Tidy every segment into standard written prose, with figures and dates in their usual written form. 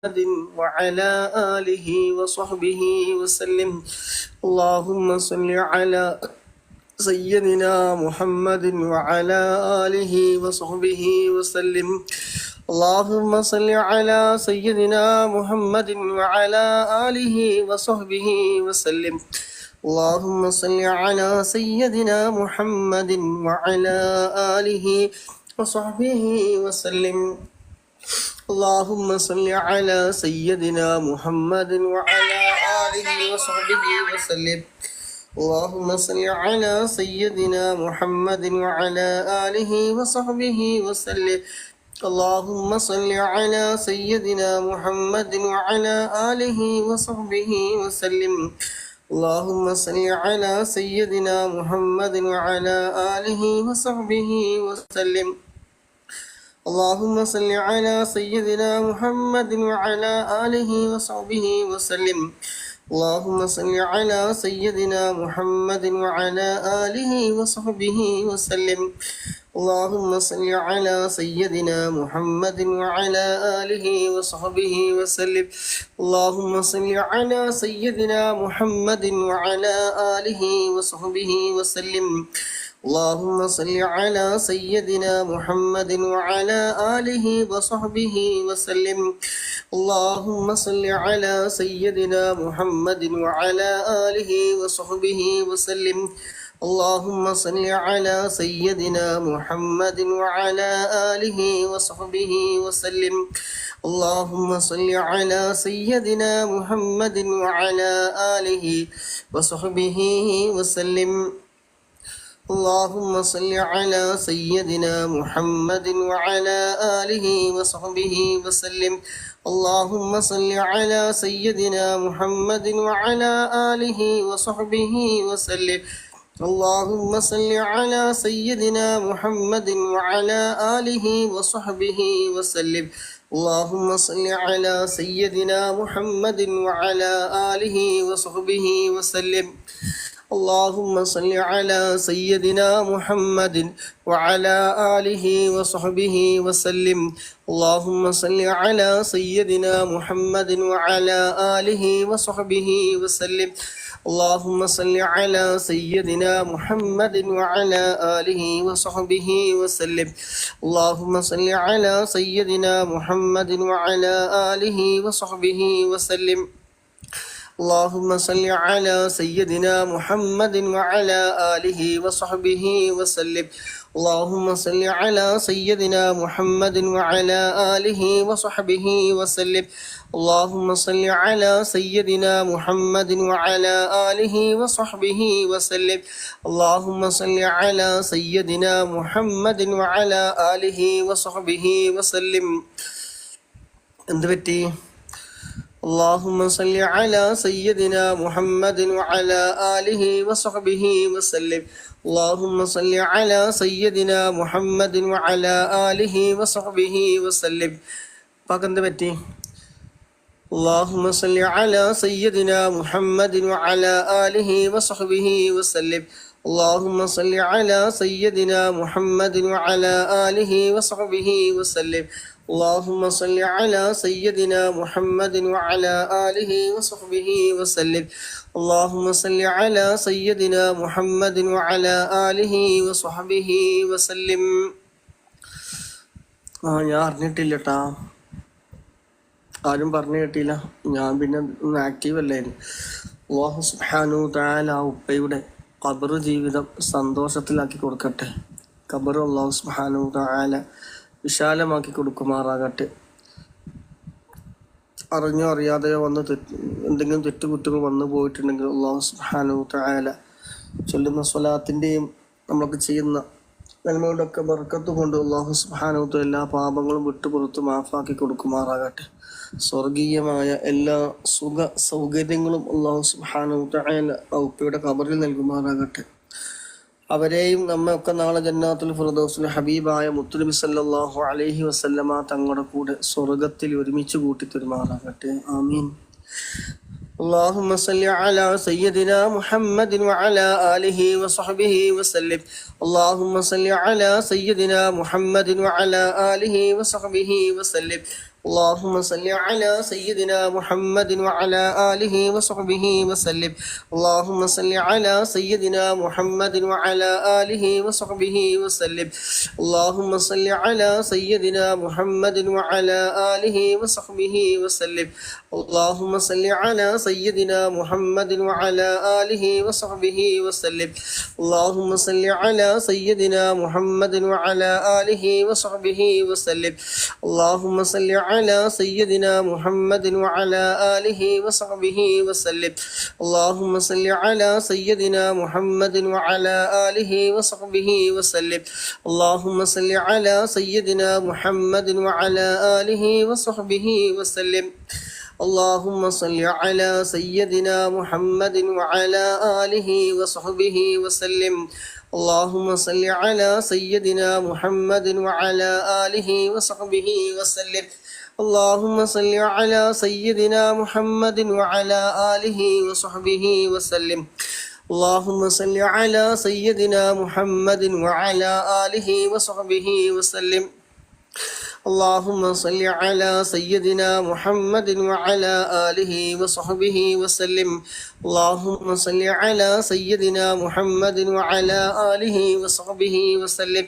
وعلى آله وصحبه وسلم. اللهم صل على سيدنا محمد وعلى آله وصحبه وسلم. اللهم صل على سيدنا محمد وعلى آله وصحبه وسلم. اللهم صل على سيدنا محمد وعلى آله وصحبه وسلم. اللهم صل على سيدنا محمد وعلى آله وصحبه وسلم. اللهم صل على سيدنا محمد وعلى آله وصحبه وسلم. اللهم صل على سيدنا محمد وعلى آله وصحبه وسلم. اللهم صل على سيدنا محمد وعلى آله وصحبه وسلم. اللهم صل على سيدنا محمد وعلى آله وصحبه وسلم. اللهم صل على سيدنا محمد وعلى آله وصحبه وسلم. اللهم صل على سيدنا محمد وعلى آله وصحبه وسلم. اللهم صل على سيدنا محمد وعلى آله وصحبه وسلم. اللهم صل على سيدنا محمد وعلى آله وصحبه وسلم. اللهم صل على سيدنا محمد وعلى آله وصحبه وسلم. اللهم صل على سيدنا محمد وعلى آله وصحبه وسلم. اللهم صل على سيدنا محمد وعلى آله وصحبه وسلم. اللهم صل على سيدنا محمد وعلى آله وصحبه وسلم. اللهم صل على سيدنا محمد وعلى آله وصحبه وسلم. اللهم صل على سيدنا محمد وعلى آله وصحبه وسلم. اللهم صل على سيدنا محمد وعلى آله وصحبه وسلم. اللهم صل على سيدنا محمد وعلى آله وصحبه وسلم. اللهم صل على سيدنا محمد وعلى آله وصحبه وسلم. اللهم صل على سيدنا محمد وعلى آله وصحبه وسلم. اللهم صل على سيدنا محمد وعلى آله وصحبه وسلم. اللهم صل على سيدنا محمد وعلى آله وصحبه وسلم. اللهم صل على سيدنا محمد وعلى آله وصحبه وسلم. اللهم صل على سيدنا محمد وعلى آله وصحبه وسلم. اللهم صل على سيدنا محمد وعلى آله وصحبه وسلم. എന്ത് പറ്റി? اللهم صل على سيدنا محمد وعلى آله وصحبه وسلم. اللهم صل على سيدنا محمد وعلى آله وصحبه وسلم. പാക്കെന്ത് പറ്റി? اللهم صل على سيدنا محمد وعلى آله وصحبه وسلم. اللهم صل على سيدنا محمد وعلى آله وصحبه وسلم. اللهم صل على سيدنا محمد وعلى آله وصحبه وسلم. اللهم صل على سيدنا محمد وعلى آله وصحبه وسلم. ഞാൻ അറിഞ്ഞിട്ടില്ല കേട്ടാ, ആരും പറഞ്ഞു കേട്ടില്ല. ഞാൻ പിന്നെ ആക്റ്റീവ് അല്ലായിരുന്നു. അല്ലാഹു സുബ്ഹാനഹു തആല ഉപ്പയുടെ ഖബർ ജീവിതം സന്തോഷത്തിലാക്കി കൊടുക്കട്ടെ. ഖബർ അല്ലാഹു സുബ്ഹാനഹു തആല വിശാലമാക്കി കൊടുക്കുമാറാകട്ടെ. അറിഞ്ഞോ അറിയാതെയോ വന്ന് എന്തെങ്കിലും തെറ്റുകുറ്റങ്ങൾ വന്നു പോയിട്ടുണ്ടെങ്കിൽ അല്ലാഹു സുബ്ഹാനഹു തആല ചൊല്ലുന്ന സ്വലാത്തിൻ്റെയും നമ്മളൊക്കെ ചെയ്യുന്ന നന്മകളുടെ ഒക്കെ ബർക്കത്ത് കൊണ്ട് അല്ലാഹു സുബ്ഹാനഹു തആല എല്ലാ പാപങ്ങളും വിട്ടുപുറത്ത് മാഫാക്കി കൊടുക്കുമാറാകട്ടെ. സ്വർഗീയമായ എല്ലാ സുഖ സൗകര്യങ്ങളും അല്ലാഹു സുബ്ഹാനഹു തആല ഉപ്പയുടെ ഖബറിൽ നൽകുമാറാകട്ടെ. അവരെയും നമ്മയൊക്കെ നാളെ ജന്നാത്തുൽ ഫിർദൗസിൽ ഹബീബായ മുത്തുനബി സല്ലല്ലാഹു അലൈഹി വസല്ലമ തങ്ങളുടെ കൂടെ സ്വർഗത്തിൽ ഒരുമിച്ച് കൂട്ടി തരുമാറാകട്ടെ. ആമീൻ. اللهم صل على سيدنا محمد وعلى آله وصحبه وسلم. اللهم صل على سيدنا محمد وعلى آله وصحبه وسلم. اللهم صل على سيدنا محمد وعلى آله وصحبه وسلم. اللهم صل على سيدنا محمد وعلى آله وصحبه وسلم. اللهم صل على سيدنا محمد وعلى آله وصحبه وسلم. اللهم صل على سيدنا محمد وعلى آله وصحبه وسلم. اللهم صل على سيدنا محمد وعلى آله وصحبه وسلم. اللهم صل على سيدنا محمد وعلى آله وصحبه وسلم. اللهم صل على سيدنا محمد وعلى آله وصحبه وسلم. اللهم صل على سيدنا محمد وعلى آله وصحبه وسلم. اللهم صل على سيدنا محمد وعلى آله وصحبه وسلم. اللهم صل على سيدنا محمد وعلى آله وصحبه وسلم. اللهم صل على سيدنا محمد وعلى آله وصحبه وسلم. اللهم صل على سيدنا محمد وعلى آله وصحبه وسلم. اللهم صل على سيدنا محمد وعلى آله وصحبه وسلم. اللهم صل على سيدنا محمد وعلى آله وصحبه وسلم.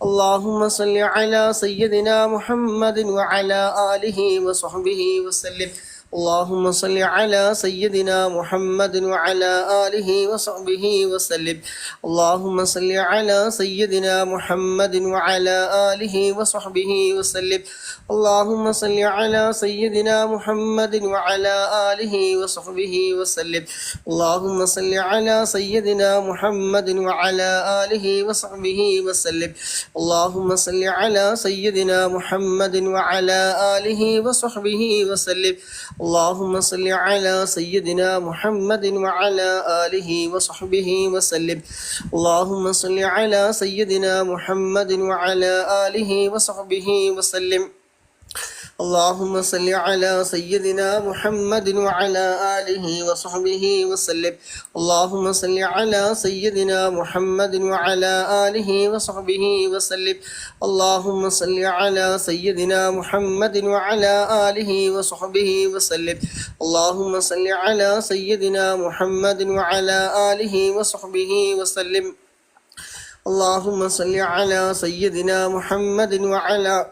اللهم صل على سيدنا محمد وعلى آله وصحبه وسلم. اللهم صل على سيدنا محمد وعلى آله وصحبه وسلم. اللهم صل على سيدنا محمد وعلى آله وصحبه وسلم. اللهم صل على سيدنا محمد وعلى آله وصحبه وسلم. اللهم صل على سيدنا محمد وعلى آله وصحبه وسلم. اللهم صل على سيدنا محمد وعلى آله وصحبه وسلم. اللهم صل على سيدنا محمد وعلى آله وصحبه وسلم. اللهم صل على سيدنا محمد وعلى آله وصحبه وسلم. اللهم صل على سيدنا محمد وعلى آله وصحبه وسلم. اللهم صل على سيدنا محمد وعلى آله وصحبه وسلم. اللهم صل على سيدنا محمد وعلى آله وصحبه وسلم. اللهم صل على سيدنا محمد وعلى آله وصحبه وسلم. اللهم صل على سيدنا محمد وعلى آله وصحبه وسلم. اللهم صل على سيدنا محمد وعلى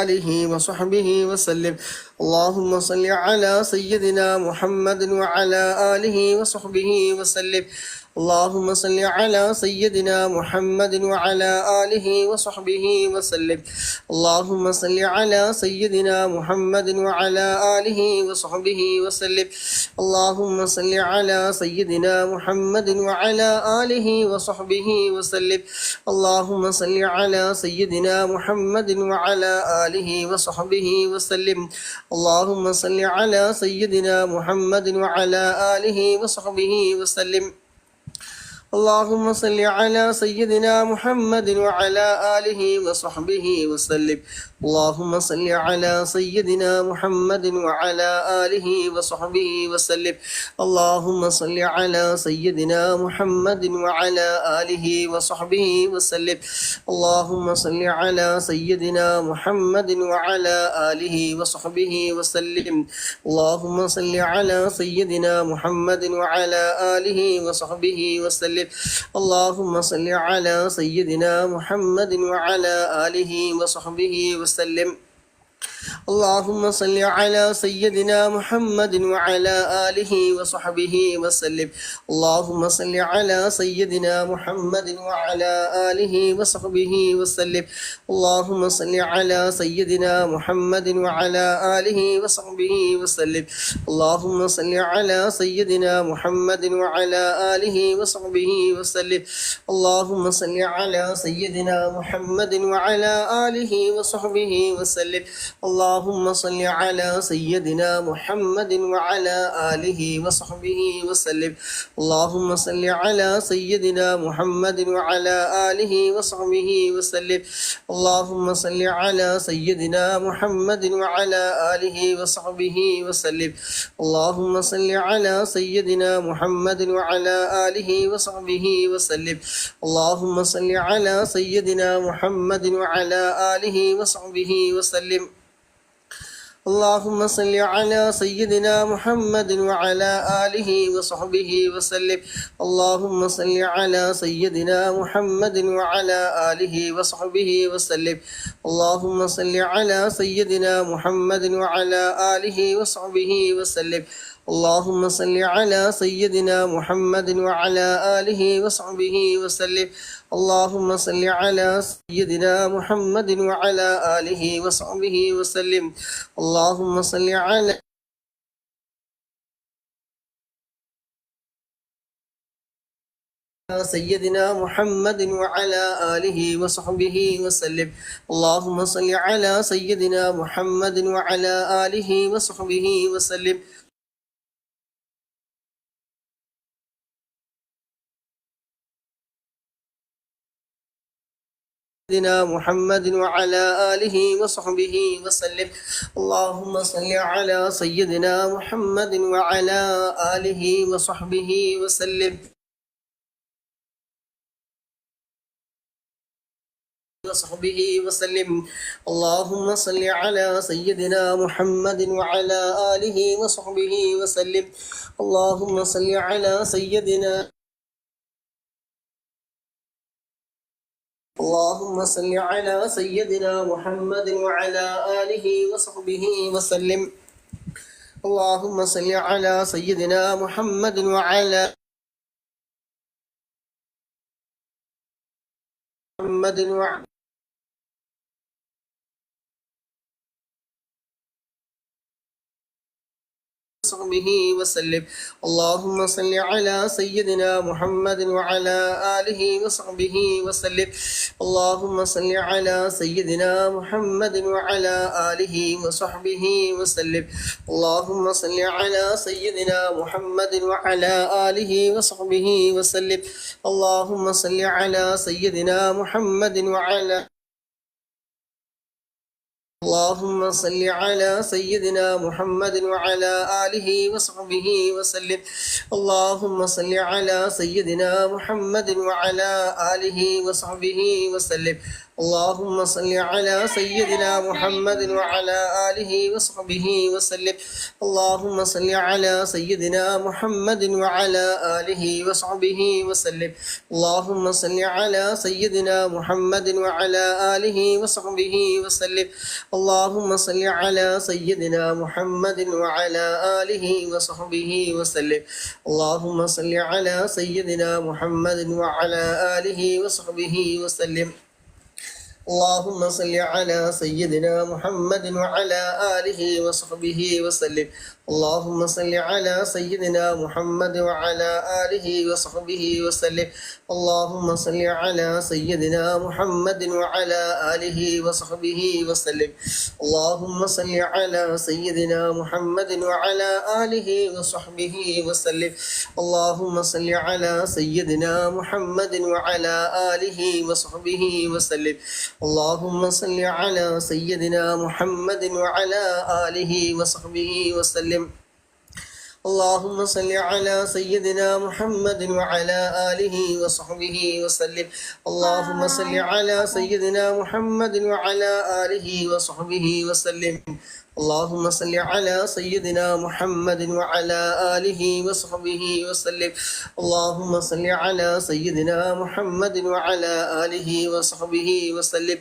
آله وصحبه وسلم. اللهم صل على سيدنا محمد وعلى آله وصحبه وسلم. اللهم صل على سيدنا محمد وعلى آله وصحبه وسلم. اللهم صل على سيدنا محمد وعلى آله وصحبه وسلم. اللهم صل على سيدنا محمد وعلى آله وصحبه وسلم. اللهم صل على سيدنا محمد وعلى آله وصحبه وسلم. اللهم صل على سيدنا محمد وعلى آله وصحبه وسلم. اللهم صل على سيدنا محمد وعلى آله وصحبه وسلم. اللهم صل على سيدنا محمد وعلى آله وصحبه وسلم. اللهم صل على سيدنا محمد وعلى آله وصحبه وسلم. اللهم صل على سيدنا محمد وعلى آله وصحبه وسلم. اللهم صل على سيدنا محمد وعلى آله وصحبه وسلم. اللهم صل على سيدنا محمد وعلى آله وصحبه وسلم. اللهم صل على سيدنا محمد وعلى آله وصحبه وسلم. اللهم صل على سيدنا محمد وعلى آله وصحبه وسلم. اللهم صل على سيدنا محمد وعلى آله وصحبه وسلم. اللهم صل على سيدنا محمد وعلى آله وصحبه وسلم. اللهم صل على سيدنا محمد وعلى آله وصحبه وسلم. اللهم صل على سيدنا محمد وعلى آله وصحبه وسلم. اللهم صل على سيدنا محمد وعلى آله وصحبه وسلم. اللهم صل على سيدنا محمد وعلى آله وصحبه وسلم. اللهم صل على سيدنا محمد وعلى آله وصحبه وسلم. اللهم صل على سيدنا محمد وعلى آله وصحبه وسلم. اللهم صل على سيدنا محمد وعلى آله وصحبه وسلم. اللهم صل على سيدنا محمد وعلى آله وصحبه وسلم. اللهم صل على سيدنا محمد وعلى آله وصحبه وسلم. اللهم صل على سيدنا محمد وعلى آله وصحبه وسلم. اللهم صل على سيدنا محمد وعلى آله وصحبه وسلم. اللهم صل على سيدنا محمد وعلى آله وصحبه وسلم. سيدنا محمد وعلى آله وصحبه وسلم. اللهم صل على سيدنا محمد وعلى آله وصحبه وسلم. وصحبه وسلم. اللهم صل على سيدنا محمد وعلى آله وصحبه وسلم. اللهم صل على سيدنا اللهم صل على سيدنا محمد وعلى آله وصحبه وسلم. اللهم صل على سيدنا محمد وعلى محمد وعلى وصحبه وسلم. اللهم صل على سيدنا محمد وعلى آله وصحبه وسلم. اللهم صل على سيدنا محمد وعلى آله وصحبه وسلم. اللهم صل على سيدنا محمد وعلى آله وصحبه وسلم. اللهم صل على سيدنا محمد وعلى اللهم صل على سيدنا محمد وعلى آله وصحبه وسلم. اللهم صل على سيدنا محمد وعلى آله وصحبه وسلم. اللهم صل على سيدنا محمد وعلى آله وصحبه وسلم. اللهم صل على سيدنا محمد وعلى آله وصحبه وسلم. اللهم صل على سيدنا محمد وعلى آله وصحبه وسلم. اللهم صل على سيدنا محمد وعلى آله وصحبه وسلم. اللهم صل على سيدنا محمد وعلى آله وصحبه وسلم. اللهم صل على سيدنا محمد وعلى آله وصحبه وسلم. اللهم صل على سيدنا محمد وعلى آله وصحبه وسلم. اللهم صل على سيدنا محمد وعلى آله وصحبه وسلم. اللهم صل على سيدنا محمد وعلى آله وصحبه وسلم. اللهم صل على سيدنا محمد وعلى آله وصحبه وسلم. اللهم صل على سيدنا محمد وعلى آله وصحبه وسلم. اللهم صل على سيدنا محمد وعلى آله وصحبه وسلم. اللهم صل على سيدنا محمد وعلى آله وصحبه وسلم. اللهم صل على سيدنا محمد وعلى آله وصحبه وسلم. اللهم صل على سيدنا محمد وعلى آله وصحبه وسلم.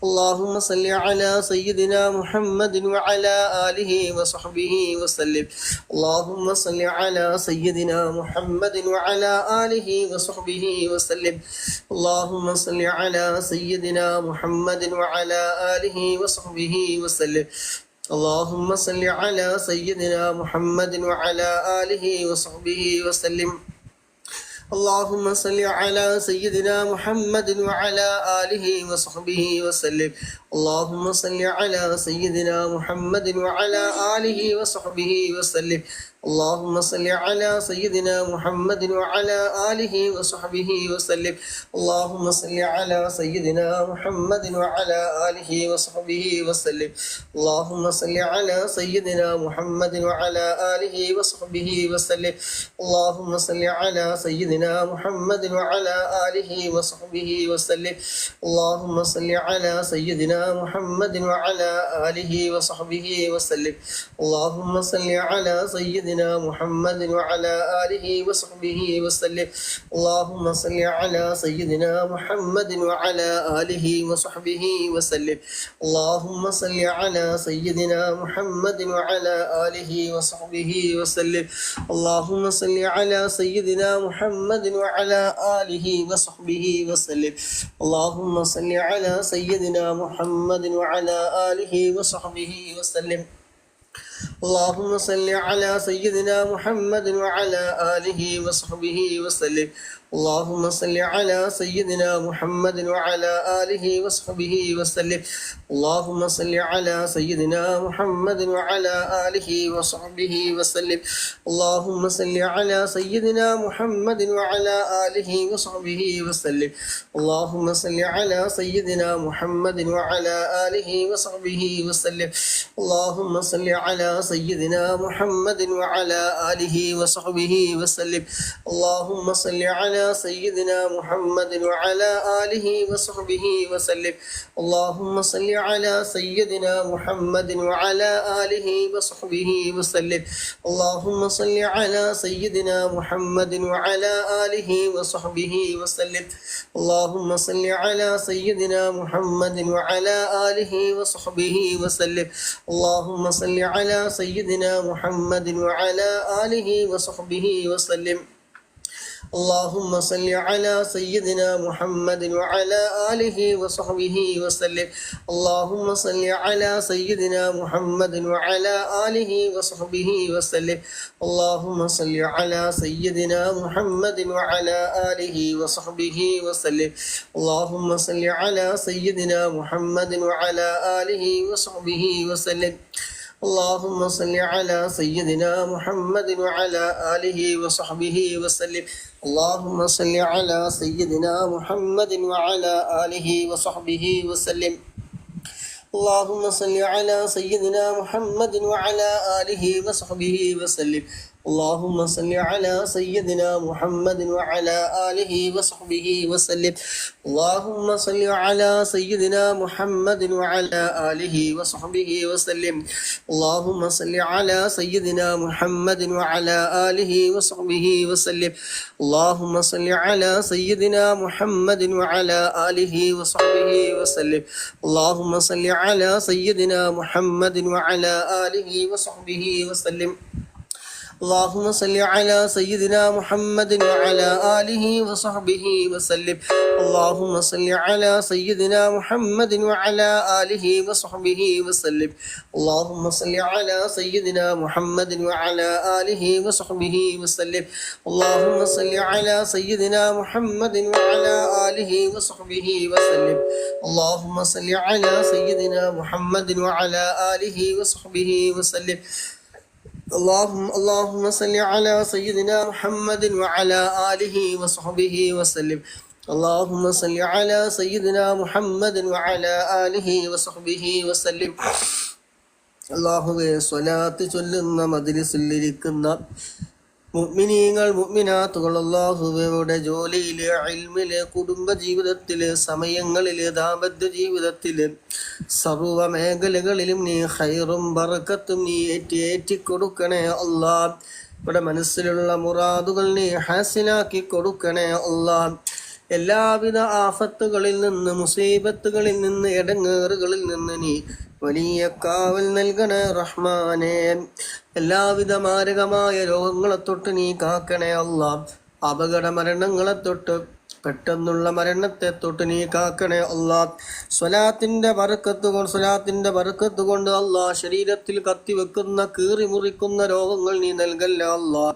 اللهم صل على سيدنا محمد وعلى آله وصحبه وسلم. اللهم صل على سيدنا محمد وعلى آله وصحبه وسلم. اللهم صل على سيدنا محمد وعلى آله وصحبه وسلم. اللهم صل على سيدنا محمد وعلى آله وصحبه وسلم. اللهم صل على سيدنا محمد وعلى آله وصحبه وسلم. اللهم صل على سيدنا محمد وعلى آله وصحبه وسلم. اللهم صل على سيدنا محمد وعلى آله وصحبه وسلم. اللهم صل على سيدنا محمد وعلى آله وصحبه وسلم. اللهم صل على سيدنا محمد وعلى آله وصحبه وسلم. اللهم صل على سيدنا سيدنا محمد وعلى آله وصحبه وسلم. اللهم صل على سيدنا محمد وعلى آله وصحبه وسلم. اللهم صل على سيدنا محمد وعلى آله وصحبه وسلم. اللهم صل على سيدنا محمد وعلى آله وصحبه وسلم. اللهم صل على سيدنا محمد وعلى آله وصحبه وسلم. اللهم صل على سيدنا محمد وعلى آله وصحبه وسلم. اللهم صل على سيدنا محمد وعلى آله وصحبه وسلم. اللهم صل على سيدنا محمد وعلى آله وصحبه وسلم. اللهم صل على سيدنا محمد وعلى آله وصحبه وسلم. اللهم صل على سيدنا محمد وعلى آله وصحبه وسلم. اللهم صل على سيدنا محمد وعلى آله وصحبه وسلم. اللهم صل على سيدنا محمد وعلى آله وصحبه وسلم. اللهم صل على سيدنا محمد وعلى آله وصحبه وسلم. اللهم صل على سيدنا محمد وعلى آله وصحبه وسلم. اللهم صل على سيدنا محمد وعلى آله وصحبه وسلم. اللهم صل على سيدنا محمد وعلى آله وصحبه وسلم. اللهم صل على سيدنا محمد وعلى آله وصحبه وسلم. اللهم صل على سيدنا محمد وعلى آله وصحبه وسلم. اللهم صل على سيدنا محمد وعلى آله وصحبه وسلم. اللهم صل على سيدنا محمد وعلى آله وصحبه وسلم. اللهم صل على سيدنا محمد وعلى آله وصحبه وسلم. اللهم صل على سيدنا محمد وعلى آله وصحبه وسلم. اللهم صل على سيدنا محمد وعلى آله وصحبه وسلم. اللهم صل على سيدنا محمد وعلى آله وصحبه وسلم. اللهم صل على سيدنا محمد وعلى آله وصحبه وسلم. اللهم صل على سيدنا محمد وعلى آله وصحبه وسلم. اللهم صل على سيدنا محمد وعلى آله وصحبه وسلم. اللهم صل على سيدنا محمد وعلى آله وصحبه وسلم. اللهم صل على سيدنا محمد وعلى آله وصحبه وسلم. اللهم صل على سيدنا محمد وعلى آله وصحبه وسلم. اللهم صل على سيدنا محمد وعلى آله وصحبه وسلم. اللهم صل على سيدنا محمد وعلى آله وصحبه وسلم. اللهم صل على سيدنا محمد وعلى آله وصحبه وسلم. اللهم صل على سيدنا محمد وعلى آله وصحبه وسلم. اللهم صل على سيدنا محمد وعلى آله وصحبه وسلم. اللهم صل على سيدنا محمد وعلى آله وصحبه وسلم. اللهم صل على سيدنا محمد وعلى آله وصحبه وسلم. അല്ലാഹുവേ, സ്വലാത്ത് ചൊല്ലുന്ന മജ്‌ലിസിലിരിക്കുന്ന മുഅ്മിനീങ്ങൾ മുഅ്മിനാത്തുകൾ അല്ലാഹുവയുടെ ജോലിയില്, ഇൽമില്, കുടുംബ ജീവിതത്തില്, സമയങ്ങളില്, ദാമ്പത്യ ജീവിതത്തില്, സർവ മേഖലകളിലും നീ ഖൈറും ബറക്കത്തും നീ ഏറ്റിക്കൊടുക്കണേ അല്ലാഹ്. ഇവിടെ മനസ്സിലുള്ള മുറാദുകൾ നീ ഹാസിലാക്കി കൊടുക്കണേ അല്ലാഹ്. എല്ലാവിധ ആഫത്തുകളിൽ നിന്ന്, മുസീബത്തുകളിൽ നിന്ന്, ഇടങ്ങേറുകളിൽ നിന്ന് നീ വലിയ കാവൽ നൽകണേ റഹ്മാനേ. എല്ലാവിധ മാരകമായ രോഗങ്ങളെ തൊട്ട് നീ കാക്കണേ അല്ലാഹ്. അപകട മരണങ്ങളെ തൊട്ട്, പെട്ടെന്നുള്ള മരണത്തെ തൊട്ട് നീ കാക്കണേ അല്ലാഹ്. സ്വലാത്തിന്റെ ബറക്കത്ത് കൊണ്ട് അല്ലാഹ് ശരീരത്തിൽ കത്തിവെക്കുന്ന, കീറി മുറിക്കുന്ന രോഗങ്ങൾ നീ നൽകല്ല അല്ലാഹ്.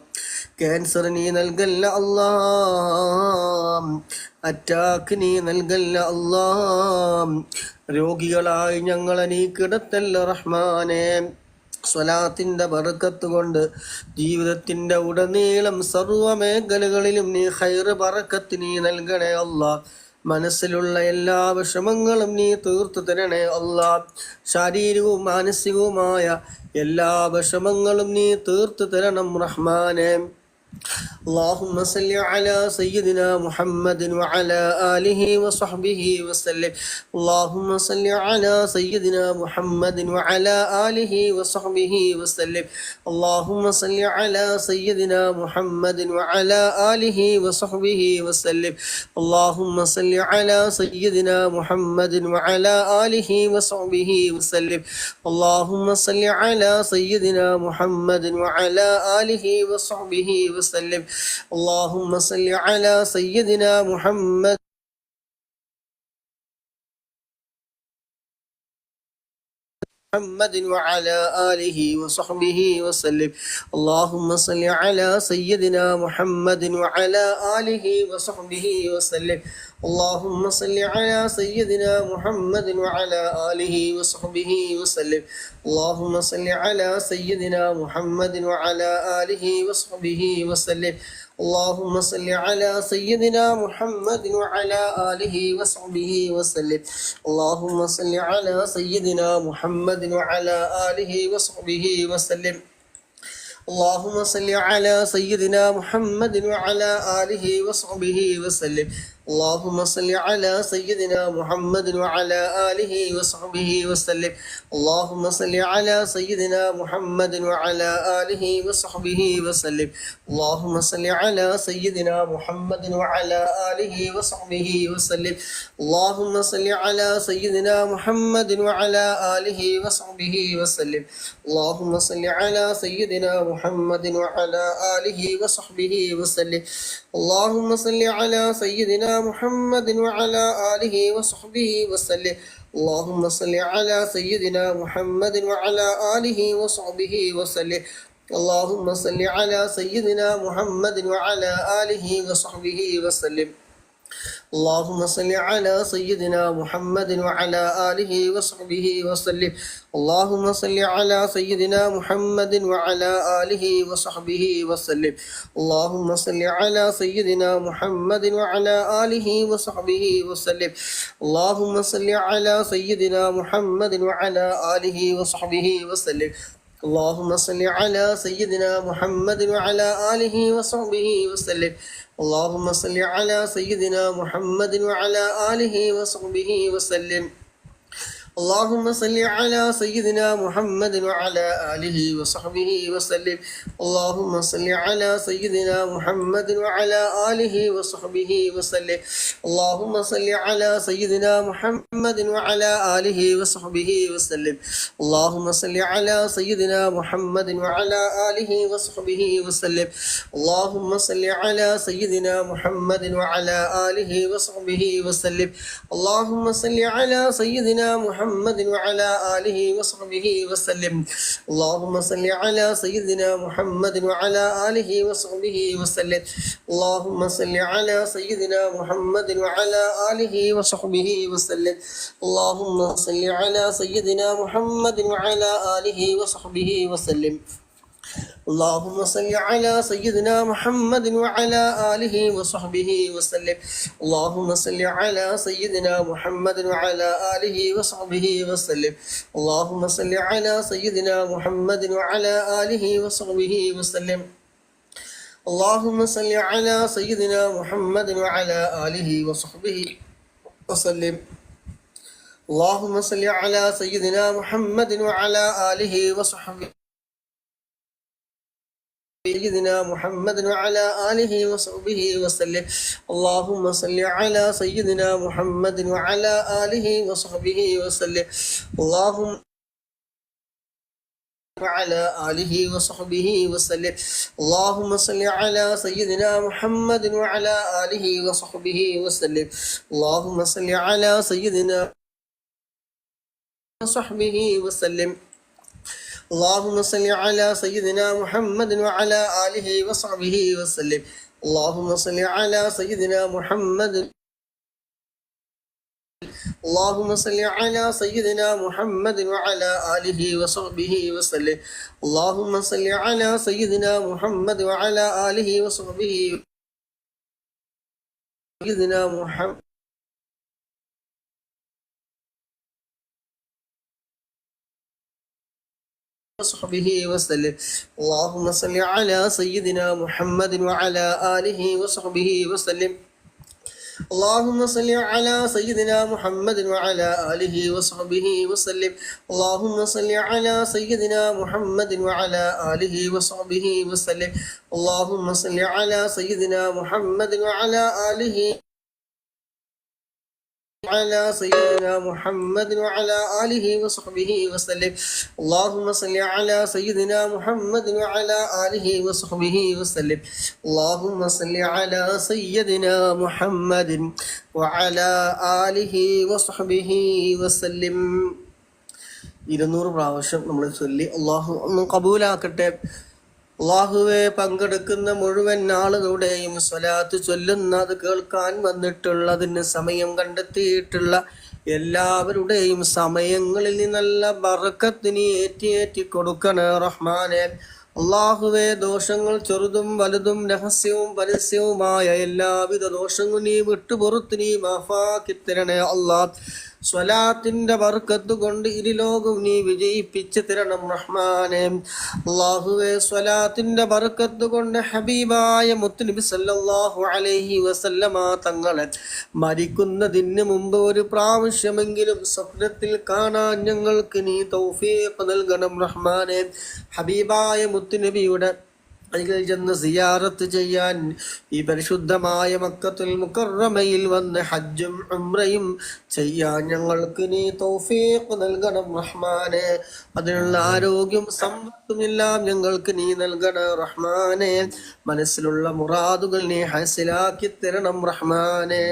ക്യാൻസർ നീ നൽകല്ല അല്ലാഹ്. അറ്റാക്ക് നീ നൽകല്ല അല്ലാഹ്. രോഗികളായി ഞങ്ങളെ നീ കിടത്തല്ല റഹ്മാനേ. സ്വലാത്തിന്റെ ബറക്കത്ത് കൊണ്ട് ജീവിതത്തിന്റെ ഉടനീളം സർവ്വ മേഖലകളിലും നീ ഖൈറ് ബറക്കത്ത് നീ നൽകണേ അല്ലാഹ്. മനസ്സിലുള്ള എല്ലാ വിഷമങ്ങളും നീ തീർത്തു തരണേ അല്ലാഹ്. ശാരീരികവും മാനസികവുമായ എല്ലാ വിഷമങ്ങളും നീ തീർത്തു തരണം റഹ്മാനേ. اللهم صل على سيدنا محمد وعلى آله وصحبه وسلم. اللهم صل على سيدنا محمد وعلى آله وصحبه وسلم. اللهم صل على سيدنا محمد وعلى آله وصحبه وسلم. اللهم صل على سيدنا محمد وعلى آله وصحبه وسلم. اللهم صل على سيدنا محمد وعلى آله وصحبه وسلم. اللهم صل على سيدنا محمد وعلى آله وصحبه وسلم. اللهم صل على سيدنا محمد وعلى آله وصحبه وسلم. اللهم صل على سيدنا محمد وعلى آله وصحبه وسلم. اللهم صل على سيدنا محمد وعلى آله وصحبه وسلم. اللهم صل على سيدنا محمد وعلى آله وصحبه وسلم. اللهم صل على سيدنا محمد وعلى آله وصحبه وسلم. اللهم صل على سيدنا محمد وعلى آله وصحبه وسلم. اللهم صل على سيدنا محمد وعلى آله وصحبه وسلم. اللهم صل على سيدنا محمد وعلى آله وصحبه وسلم. اللهم صل على سيدنا محمد وعلى آله وصحبه وسلم. اللهم صل على سيدنا محمد وعلى آله وصحبه وسلم. اللهم صل على سيدنا محمد وعلى آله وصحبه وسلم. اللهم صل على سيدنا محمد وعلى آله وصحبه وسلم. اللهم صل على سيدنا محمد وعلى آله وصحبه وسلم. اللهم صل على سيدنا محمد وعلى آله وصحبه وسلم. اللهم صل على سيدنا محمد وعلى آله وصحبه وسلم. اللهم صل على سيدنا محمد وعلى آله وصحبه وسلم. اللهم صل على سيدنا محمد وعلى آله وصحبه وسلم. اللهم صل على سيدنا محمد وعلى آله وصحبه وسلم. اللهم صل على سيدنا محمد وعلى آله وصحبه وسلم. اللهم صل على سيدنا محمد وعلى آله وصحبه وسلم. اللهم صل على سيدنا محمد وعلى آله وصحبه وسلم. اللهم صل على سيدنا محمد وعلى آله وصحبه وسلم. اللهم صل على سيدنا محمد وعلى آله وصحبه وسلم. اللهم صل على سيدنا محمد وعلى آله وصحبه وسلم. اللهم صل على سيدنا محمد وعلى آله وصحبه وسلم. اللهم صل على سيدنا محمد وعلى آله وصحبه وسلم. اللهم صل على سيدنا محمد وعلى آله وصحبه وسلم. اللهم صل على سيدنا محمد وعلى آله وصحبه وسلم. اللهم صل على سيدنا محمد وعلى آله وصحبه وسلم. اللهم صل على سيدنا محمد وعلى آله وصحبه وسلم. اللهم صل على سيدنا محمد وعلى آله وصحبه وسلم. اللهم صل على سيدنا محمد وعلى آله وصحبه وسلم. اللهم صل على سيدنا محمد وعلى آله وصحبه وسلم. اللهم صل على سيدنا محمد وعلى آله وصحبه سيدنا محمد وعلى آله وصحبه وسلم. اللهم صل على سيدنا محمد وعلى آله وصحبه وسلم. اللهم وعلى آله وصحبه وسلم. اللهم صل على سيدنا محمد وعلى آله وصحبه وسلم. اللهم صل على سيدنا وصحبه وسلم. اللهم صل على سيدنا محمد وعلى آله وصحبه وسلم. اللهم صل على سيدنا محمد. اللهم صل على سيدنا محمد وعلى آله وصحبه وسلم. اللهم صل على سيدنا محمد وعلى آله وصحبه سيدنا محمد وصحبه وسلم. اللهم صل على سيدنا محمد وعلى آله وصحبه وسلم. اللهم صل على سيدنا محمد وعلى آله وصحبه وسلم. اللهم صل على سيدنا محمد وعلى آله وصحبه وسلم. اللهم صل على سيدنا محمد وعلى آله على سيدنا محمد وعلى آله وصحبه وسلم. اللهم صل على سيدنا محمد وعلى آله وصحبه وسلم. اللهم صل على سيدنا محمد وعلى آله وصحبه وسلم. 200 പ്രാവശ്യം നമ്മൾ ചൊല്ലി അള്ളാഹു ഒന്ന് കബൂലാക്കട്ടെ. അള്ളാഹുവെ, പങ്കെടുക്കുന്ന മുഴുവൻ ആളുകളുടെയും സ്വലാത്ത് ചൊല്ലുന്നത് കേൾക്കാൻ വന്നിട്ടുള്ളതിന് സമയം കണ്ടെത്തിയിട്ടുള്ള എല്ലാവരുടെയും സമയങ്ങളിൽ നിന്നല്ല ബറക്കത്തിന് ഏറ്റി കൊടുക്കണേ റഹ്മാനെ. അള്ളാഹുവെ, ദോഷങ്ങൾ ചെറുതും വലുതും രഹസ്യവും പരസ്യവുമായ എല്ലാവിധ ദോഷങ്ങളും നീ വിട്ടുപുറത്ത് നീ മാഫാക്കി തരണേ അള്ളാഹ്. സ്വലാത്തിന്റെ ബർക്കത്ത് കൊണ്ട് ഇരുലോകവും നീ വിജയിപ്പിച്ച് തരണം റഹ്മാനെ. അല്ലാഹുവേ, സ്വലാത്തിന്റെ ബർക്കത്ത് കൊണ്ട് ഹബീബായ മുത്തുനബി സല്ലല്ലാഹു അലൈഹി വസല്ലമ തങ്ങളെ മരിക്കുന്നതിന് മുമ്പ് ഒരു പ്രാവശ്യമെങ്കിലും സ്വപ്നത്തിൽ കാണാൻ ഞങ്ങൾക്ക് നീ തൗഫീഖ് നൽകണം റഹ്മാനെ. ഹബീബായ മുത്തുനബിയുടെ അരികിൽ ചെന്ന് സിയാറത്ത് ചെയ്യാൻ ഈ പരിശുദ്ധമായ മക്കത്തുൽ മുകറമയിൽ വന്ന് ഹജ്ജും ഉംറയും ചെയ്യാൻ ഞങ്ങൾക്ക് നീ തൗഫീഖ് നൽകണം റഹ്മാനെ. അതിനുള്ള ആരോഗ്യം സമ്പത്തുമെല്ലാം ഞങ്ങൾക്ക് നീ നൽകണം റഹ്മാനെ. മനസ്സിലുള്ള മുറാദുകൾ നീ ഹസിലാക്കി തരണം റഹ്മാനെ.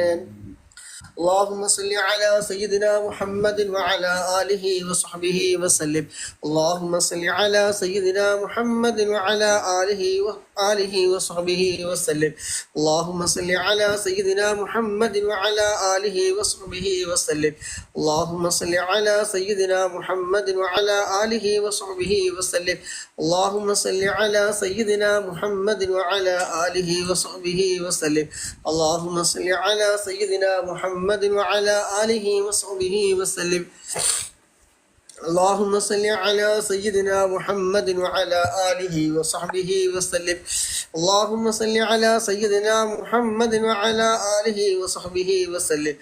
اللهم صل على سيدنا محمد وعلى آله وصحبه وسلم. اللهم صل على سيدنا محمد وعلى آله وصحبه وسلم. اللهم صل على سيدنا محمد وعلى آله وصحبه وسلم. اللهم صل على سيدنا محمد وعلى آله وصحبه وسلم. اللهم صل على سيدنا محمد وعلى آله وصحبه وسلم. اللهم صل على سيدنا محمد وعلى آله وصحبه وسلم. اللهم صل على سيدنا محمد وعلى آله وصحبه وسلم. اللهم صل على سيدنا محمد وعلى آله وصحبه وسلم.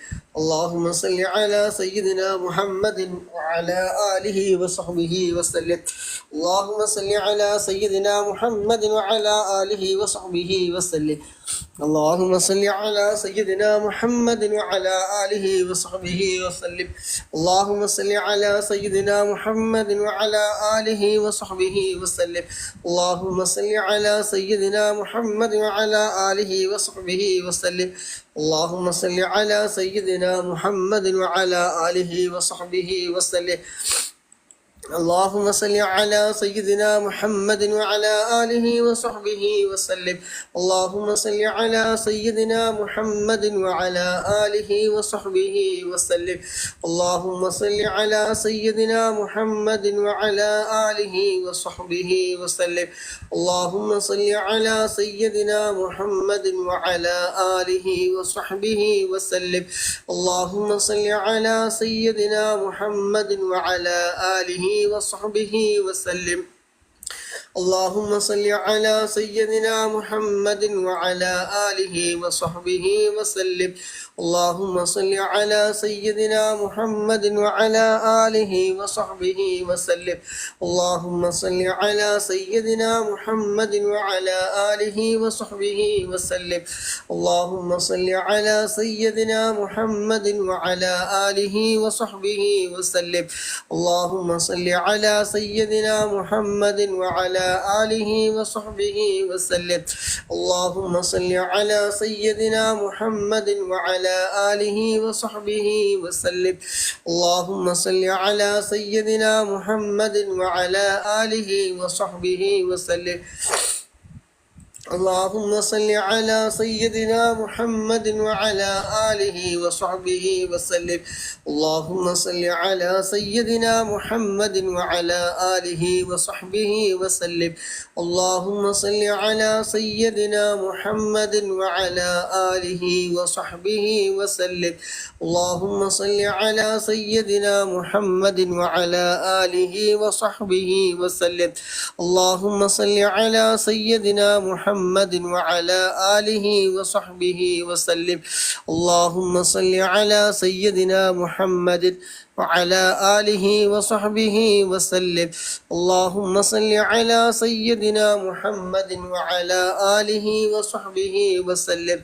اللهم صل على سيدنا محمد وعلى آله وصحبه وسلم. اللهم صل على سيدنا محمد وعلى آله وصحبه وسلم. اللهم صل على سيدنا محمد وعلى آله وصحبه وسلم. اللهم صل على سيدنا محمد وعلى آله وصحبه وسلم. اللهم صل على سيدنا محمد وعلى آله وصحبه وسلم. اللهم صل على سيدنا محمد وعلى آله وصحبه وسلم. اللهم صل على سيدنا محمد وعلى آله وصحبه وسلم. اللهم صل على سيدنا محمد وعلى آله وصحبه وسلم. اللهم صل على سيدنا محمد وعلى آله وصحبه وسلم. اللهم صل على سيدنا محمد وعلى آله وصحبه وسلم. اللهم صل على سيدنا محمد وعلى آله وصحبه وسلم. اللهم صل على سيدنا محمد وعلى آله وصحبه وسلم. اللهم صل على سيدنا محمد وعلى آله وصحبه وسلم. اللهم صل على سيدنا محمد وعلى آله وصحبه وسلم. اللهم صل على سيدنا محمد وعلى آله وصحبه وسلم. اللهم صل على سيدنا محمد وعلى آله وصحبه وسلم. اللهم صل على سيدنا محمد وعلى آله وصحبه وسلم. اللهم صل على سيدنا محمد وعلى آله وصحبه وسلم. اللهم صل على سيدنا محمد وعلى آله وصحبه وسلم. اللهم صل على سيدنا محمد وعلى آله وصحبه وسلم. اللهم صل على سيدنا محمد وعلى آله وصحبه وسلم. اللهم صل على سيدنا محمد وعلى آله وصحبه وسلم. اللهم صل على سيدنا محمد وعلى آله وصحبه وسلم. اللهم صل على سيدنا محمد وعلى آله وصحبه وسلم. اللهم صل على سيدنا محمد وعلى آله وصحبه وسلم.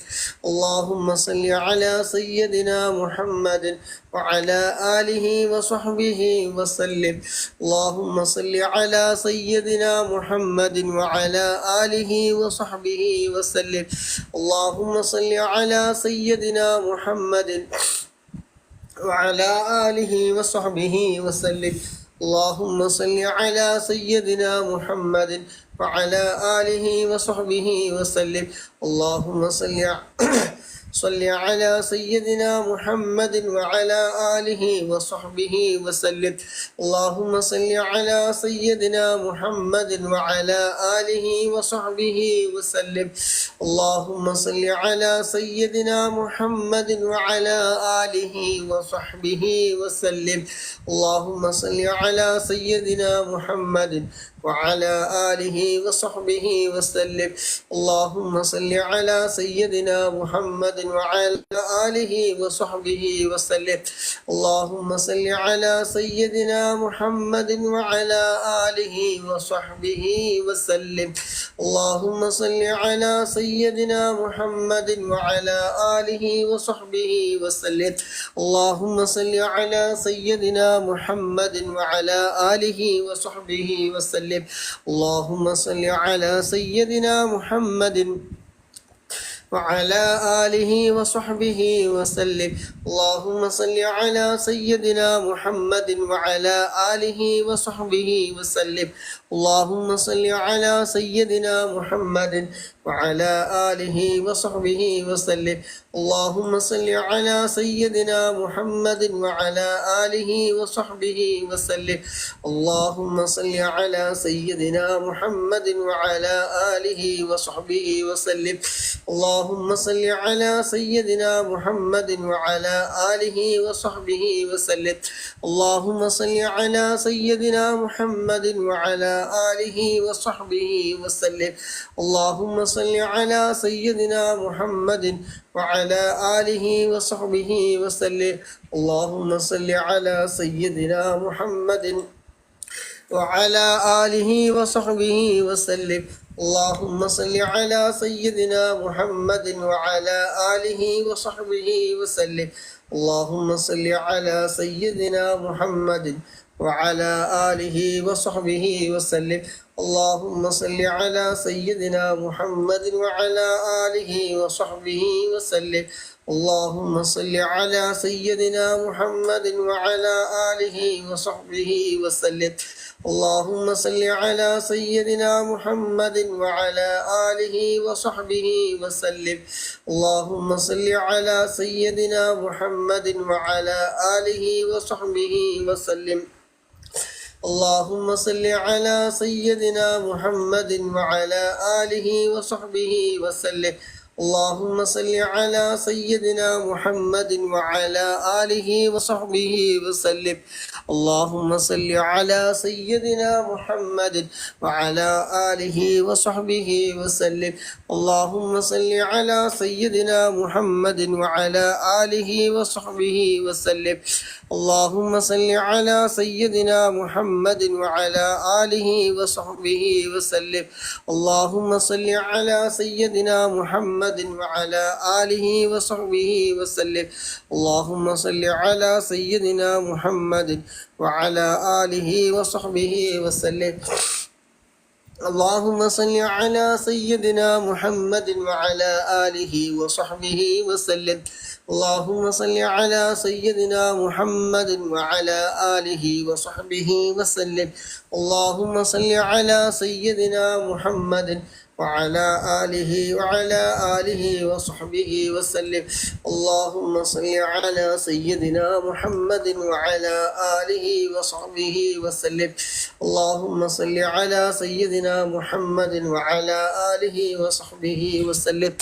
اللهم صل على سيدنا محمد وعلى آله وصحبه وسلم. اللهم صل على سيدنا محمد وعلى آله وصحبه وسلم. اللهم صل على سيدنا محمد وعلى آله وصحبه وسلم. اللهم صل على سيدنا محمد وعلى آله وصحبه وسلم. اللهم صل على سيدنا محمد وعلى آله وصحبه وسلم. اللهم صل على سيدنا محمد وعلى آله وصحبه وسلم. اللهم صل على سيدنا محمد وعلى آله وصحبه وسلم. اللهم صل على سيدنا محمد وعلى آله وصحبه وسلم. اللهم صل على سيدنا محمد وعلى آله وصحبه وسلم. اللهم صل على سيدنا محمد وعلى آله وصحبه وسلم. اللهم صل على سيدنا محمد وعلى آله وصحبه وسلم. اللهم صل على سيدنا محمد وعلى آله وصحبه وسلم. اللهم صل على سيدنا محمد وعلى آله وصحبه وسلم. اللهم صل على سيدنا محمد وعلى آله وصحبه وسلم. اللهم صل على سيدنا محمد وعلى آله وصحبه وسلم. اللهم صل على سيدنا محمد وعلى آله وصحبه وسلم. اللهم صل على سيدنا محمد وعلى آله وصحبه وسلم. اللهم صل على سيدنا محمد وعلى آله وصحبه وسلم. اللهم صل على سيدنا محمد وعلى آله وصحبه وسلم. اللهم صل على سيدنا محمد وعلى آله وصحبه وسلم. اللهم صل على سيدنا محمد وعلى آله وصحبه وسلم. اللهم صل على سيدنا محمد وعلى آله وصحبه وسلم. اللهم صل على سيدنا محمد وعلى آله وصحبه وسلم. اللهم صل على سيدنا محمد وعلى آله وصحبه وسلم. اللهم صل على سيدنا محمد وعلى آله وصحبه وسلم. اللهم صل على سيدنا محمد وعلى آله وصحبه وسلم. اللهم صل على سيدنا محمد وعلى آله وصحبه وسلم. اللهم صل على سيدنا محمد وعلى آله وصحبه وسلم. اللهم صل على سيدنا محمد وعلى آله وصحبه وسلم. اللهم صل على سيدنا محمد وعلى آله وصحبه وسلم. اللهم صل على سيدنا محمد وعلى آله وصحبه وسلم. اللهم صل على سيدنا محمد وعلى آله وصحبه وسلم. اللهم صل على سيدنا محمد وعلى آله وصحبه وسلم. اللهم صل على سيدنا محمد وعلى آله وصحبه وسلم. اللهم صل على سيدنا محمد وعلى آله وصحبه وسلم. اللهم صل على سيدنا محمد وعلى آله وصحبه وسلم. اللهم صل على سيدنا محمد وعلى آله وصحبه وسلم. اللهم صل على سيدنا محمد وعلى آله وصحبه وسلم. اللهم صل على سيدنا محمد وعلى آله وصحبه وسلم.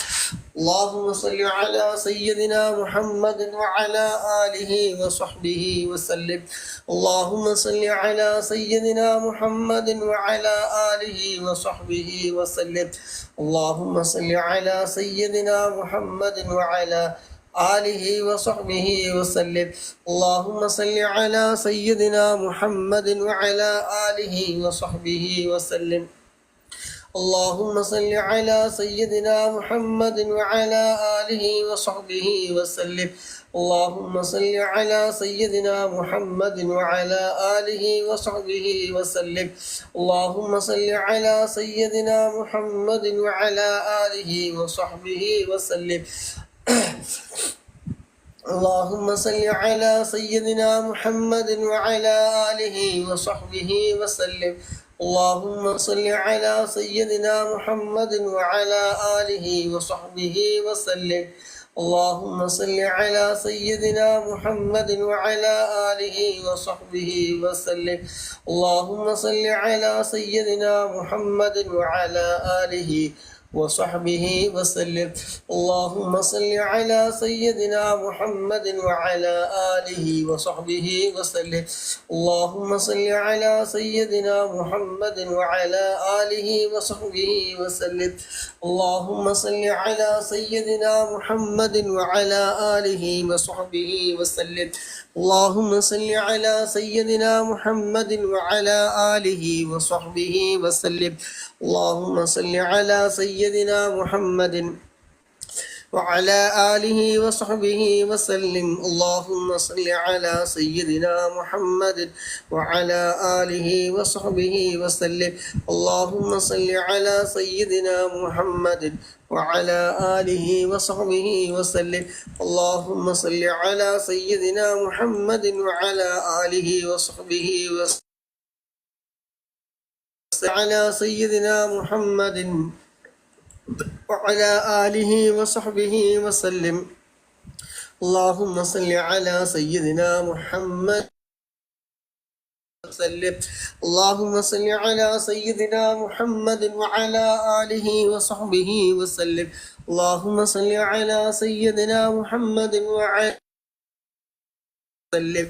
اللهم صل على سيدنا محمد وعلى آله وصحبه وسلم. اللهم صل على سيدنا محمد وعلى آله وصحبه وسلم. اللهم صل على سيدنا محمد وعلى آله وصحبه وسلم. اللهم صل على سيدنا محمد وعلى آله وصحبه وسلم. اللهم صل على سيدنا محمد وعلى آله وصحبه وسلم. اللهم صل على سيدنا محمد وعلى آله وصحبه وسلم. اللهم صل على سيدنا محمد وعلى آله وصحبه وسلم. اللهم صل على سيدنا محمد وعلى آله وصحبه وسلم. اللهم صل على سيدنا محمد وعلى آله وصحبه وسلم. اللهم صل على سيدنا محمد وعلى آله وصحبه وسلم. اللهم صل على سيدنا محمد وعلى آله وصحبه وسلم. اللهم صل على سيدنا محمد وعلى آله وصحبه وسلم. اللهم صل على سيدنا محمد وعلى آله وصحبه وسلم. اللهم صل على سيدنا محمد وعلى آله وصحبه وسلم. اللهم صل على سيدنا محمد وعلى آله وصحبه وسلم. اللهم صل على سيدنا محمد وعلى آله وصحبه وسلم. اللهم صل على سيدنا محمد وعلى آله وصحبه وسلم. اللهم صل على سيدنا محمد وعلى آله وصحبه وسلم. اللهم صل على سيدنا محمد وعلى آله وصحبه وسلم. على سيدنا محمد وعلى آله وصحبه وسلم. اللهم صل على سيدنا محمد وسلم. اللهم صل على سيدنا محمد وعلى آله وصحبه وسلم. اللهم صل على سيدنا محمد وعلى وسلم.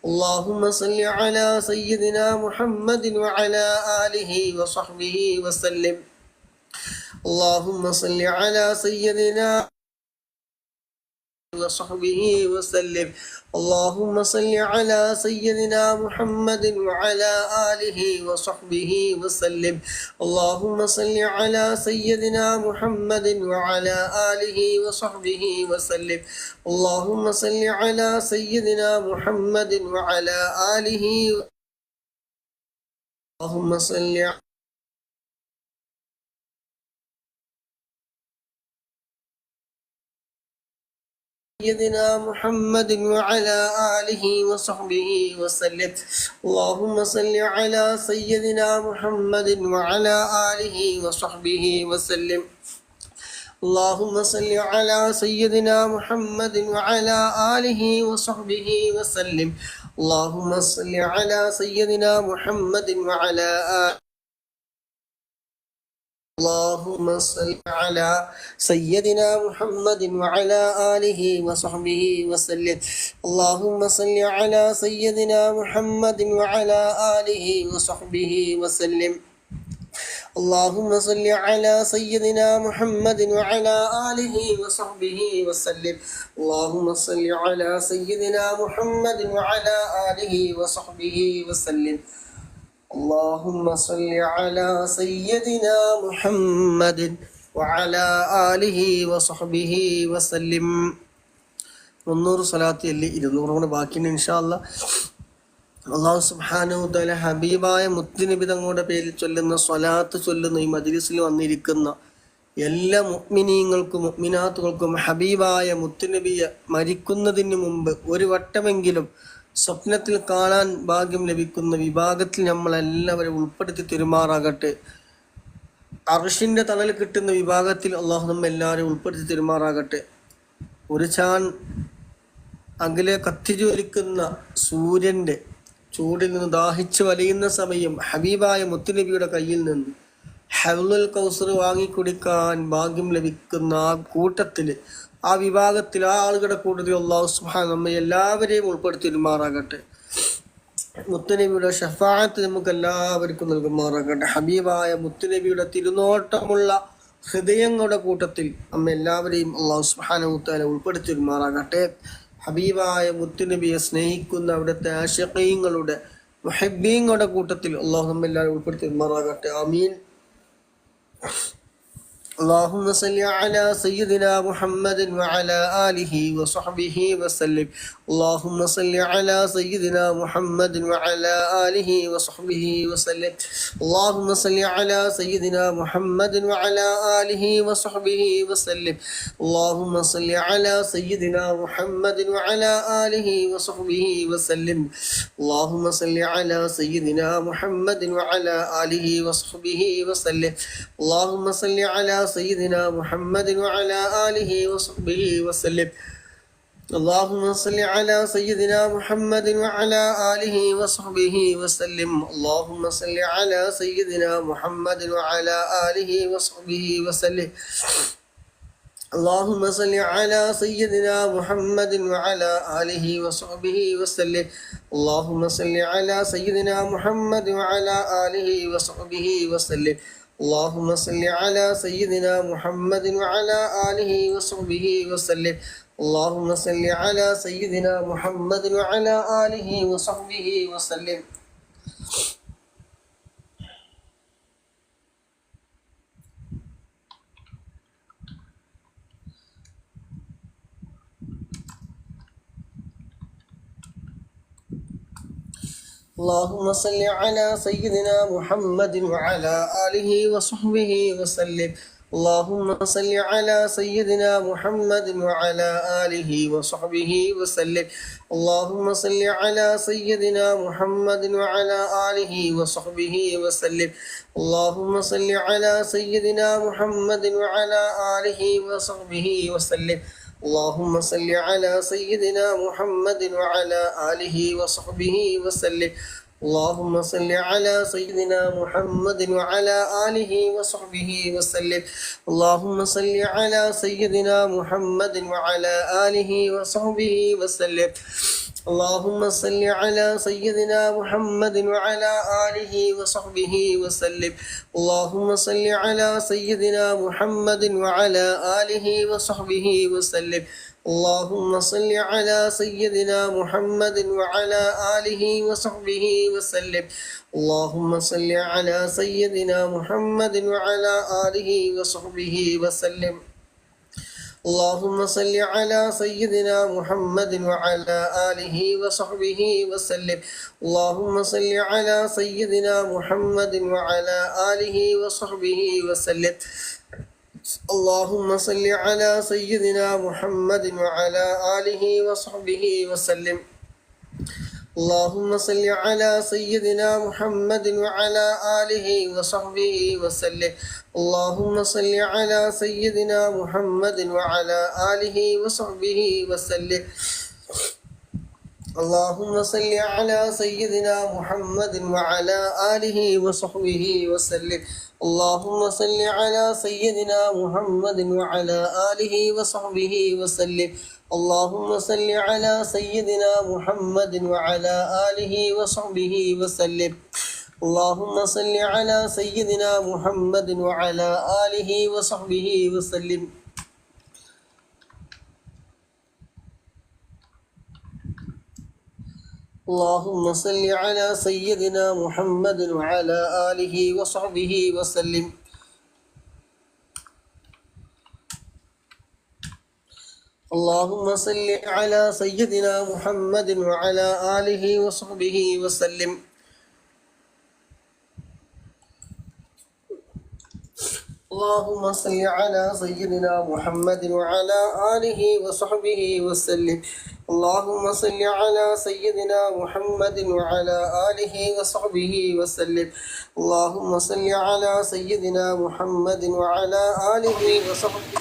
اللهم صل على سيدنا محمد وعلى آله وصحبه وسلم. اللهم صل على سيدنا وصحبه وسلم. اللهم صل على سيدنا محمد وعلى آله وصحبه وسلم. اللهم صل على سيدنا محمد وعلى آله وصحبه وسلم. اللهم صل على سيدنا محمد وعلى آله. اللهم صل سيدنا محمد وعلى آله وصحبه وسلم. اللهم صل على سيدنا محمد وعلى آله وصحبه وسلم. اللهم صل على سيدنا محمد وعلى آله وصحبه وسلم. اللهم صل على سيدنا محمد وعلى آله. اللهم صل على سيدنا محمد وعلى آله وصحبه وسلم. اللهم صل على سيدنا محمد وعلى آله وصحبه وسلم. اللهم صل على سيدنا محمد وعلى آله وصحبه وسلم. اللهم صل على سيدنا محمد وعلى آله وصحبه وسلم. اللهم صل على سيدنا محمد وعلى آله وصحبه وسلم. 300 സ്വലാത്ത് ചൊല്ലി 200 കൂടെ ബാക്കിയുണ്ട് ഇൻഷാ അല്ലാഹ്. അല്ലാഹു സുബ്ഹാനഹു വ തആല ഹബീബായ മുത്തുനബി തങ്ങളുടെ പേരിൽ ചൊല്ലുന്ന സ്വലാത്ത് ചൊല്ലുന്ന ഈ മജ്ലിസിൽ വന്നിരിക്കുന്ന എല്ലാ മുഅ്മിനീങ്ങൾക്കും മുഅ്മിനാത്തുകൾക്കും ഹബീബായ മുത്തുനബിയെ മരിക്കുന്നതിന് മുമ്പ് ഒരു വട്ടമെങ്കിലും സ്വപ്നത്തിൽ കാണാൻ ഭാഗ്യം ലഭിക്കുന്ന വിഭാഗത്തിൽ നമ്മളെല്ലാവരും ഉൾപ്പെടുത്തി തെരുമാറാകട്ടെ. അർശിന്റെ തണൽ കിട്ടുന്ന വിഭാഗത്തിൽ അള്ളാഹു നമ്മെല്ലാവരും ഉൾപ്പെടുത്തി തെരുമാറാകട്ടെ. ഒരു ചാൻ അകലെ കത്തിജ്വലിക്കുന്ന സൂര്യന്റെ ചൂടിൽ നിന്ന് ദാഹിച്ചു വലയുന്ന സമയം ഹബീബായ മുത്തുനബിയുടെ കയ്യിൽ നിന്ന് ഹൗലുൽ കൗസർ വാങ്ങിക്കുടിക്കാൻ ഭാഗ്യം ലഭിക്കുന്ന ആ കൂട്ടത്തിൽ, ആ വിഭാഗത്തിൽ, ആ ആളുകളുടെ കൂട്ടത്തിൽ അല്ലാഹു സുബ്ഹാനഹു നമ്മെ എല്ലാവരെയും ഉൾപ്പെടുത്തിമാറാകട്ടെ. മുത്തുനബിയുടെ ഷഫാഅത്ത് നമുക്ക് എല്ലാവർക്കും നൽകുമാറാകട്ടെ. ഹബീബായ മുത്തുനബിയുടെ തിരുനോട്ടമുള്ള ഹൃദയങ്ങളുടെ കൂട്ടത്തിൽ നമ്മെ എല്ലാവരെയും അല്ലാഹു സുബ്ഹാനഹു തആല ഉൾപ്പെടുത്തിമാറാകട്ടെ. ഹബീബായ മുത്തുനബിയെ സ്നേഹിക്കുന്ന അവിടുത്തെ ആശിഖീങ്ങളുടെ മുഹബ്ബീങ്ങളുടെ കൂട്ടത്തിൽ അല്ലാഹു നമ്മെല്ലാവരും ഉൾപ്പെടുത്തിമാറാകട്ടെ. ആമീൻ. اللهم صل على سيدنا محمد وعلى آله وصحبه وسلم. اللهم صل على سيدنا محمد وعلى آله وصحبه وسلم. اللهم صل على سيدنا محمد وعلى آله وصحبه وسلم. اللهم صل على سيدنا محمد وعلى آله وصحبه وسلم. اللهم صل على سيدنا محمد وعلى آله وصحبه وسلم. اللهم صل على سيدنا محمد وعلى آله وصحبه وسلم. اللهم صل على سيدنا محمد وعلى آله وصحبه وسلم. اللهم صل على سيدنا محمد وعلى آله وصحبه وسلم. اللهم صل على سيدنا محمد وعلى آله وصحبه وسلم. اللهم صل على سيدنا محمد وعلى آله وصحبه وسلم. اللهم صل على سيدنا محمد وعلى آله وصحبه وسلم. اللهم صل على سيدنا محمد وعلى آله وصحبه وسلم. اللهم صل على سيدنا محمد وعلى آله وصحبه وسلم. اللهم صل على سيدنا محمد وعلى آله وصحبه وسلم. اللهم صل على سيدنا محمد وعلى آله وصحبه وسلم. اللهم صل على سيدنا محمد وعلى آله وصحبه وسلم. اللهم صل على سيدنا محمد وعلى آله وصحبه وسلم. اللهم صل على سيدنا محمد وعلى آله وصحبه وسلم. اللهم صل على سيدنا محمد وعلى آله وصحبه وسلم. اللهم صل على سيدنا محمد وعلى آله وصحبه وسلم. اللهم صل على سيدنا محمد وعلى آله وصحبه وسلم. اللهم صل على سيدنا محمد وعلى آله وصحبه وسلم. اللهم صل على سيدنا محمد وعلى آله وصحبه وسلم. اللهم صل على سيدنا محمد وعلى آله وصحبه وسلم. اللهم صل على سيدنا محمد وعلى آله وصحبه وسلم. اللهم صل على سيدنا محمد وعلى آله وصحبه وسلم. اللهم صل على سيدنا محمد وعلى آله وصحبه وسلم. اللهم صل على سيدنا محمد وعلى آله وصحبه وسلم. اللهم صل على سيدنا محمد وعلى آله وصحبه وسلم. اللهم صل على سيدنا محمد وعلى آله وصحبه وسلم. اللهم صل على سيدنا محمد وعلى آله وصحبه وسلم. اللهم صل على سيدنا محمد وعلى آله وصحبه وسلم. اللهم صل على سيدنا محمد وعلى آله وصحبه وسلم. اللهم صل على سيدنا محمد وعلى آله وصحبه وسلم. اللهم اللهم صل على سيدنا محمد وعلى آله وصحبه وسلم. اللهم صل على سيدنا محمد وعلى آله وصحبه وسلم. اللهم صل على سيدنا محمد وعلى آله وصحبه.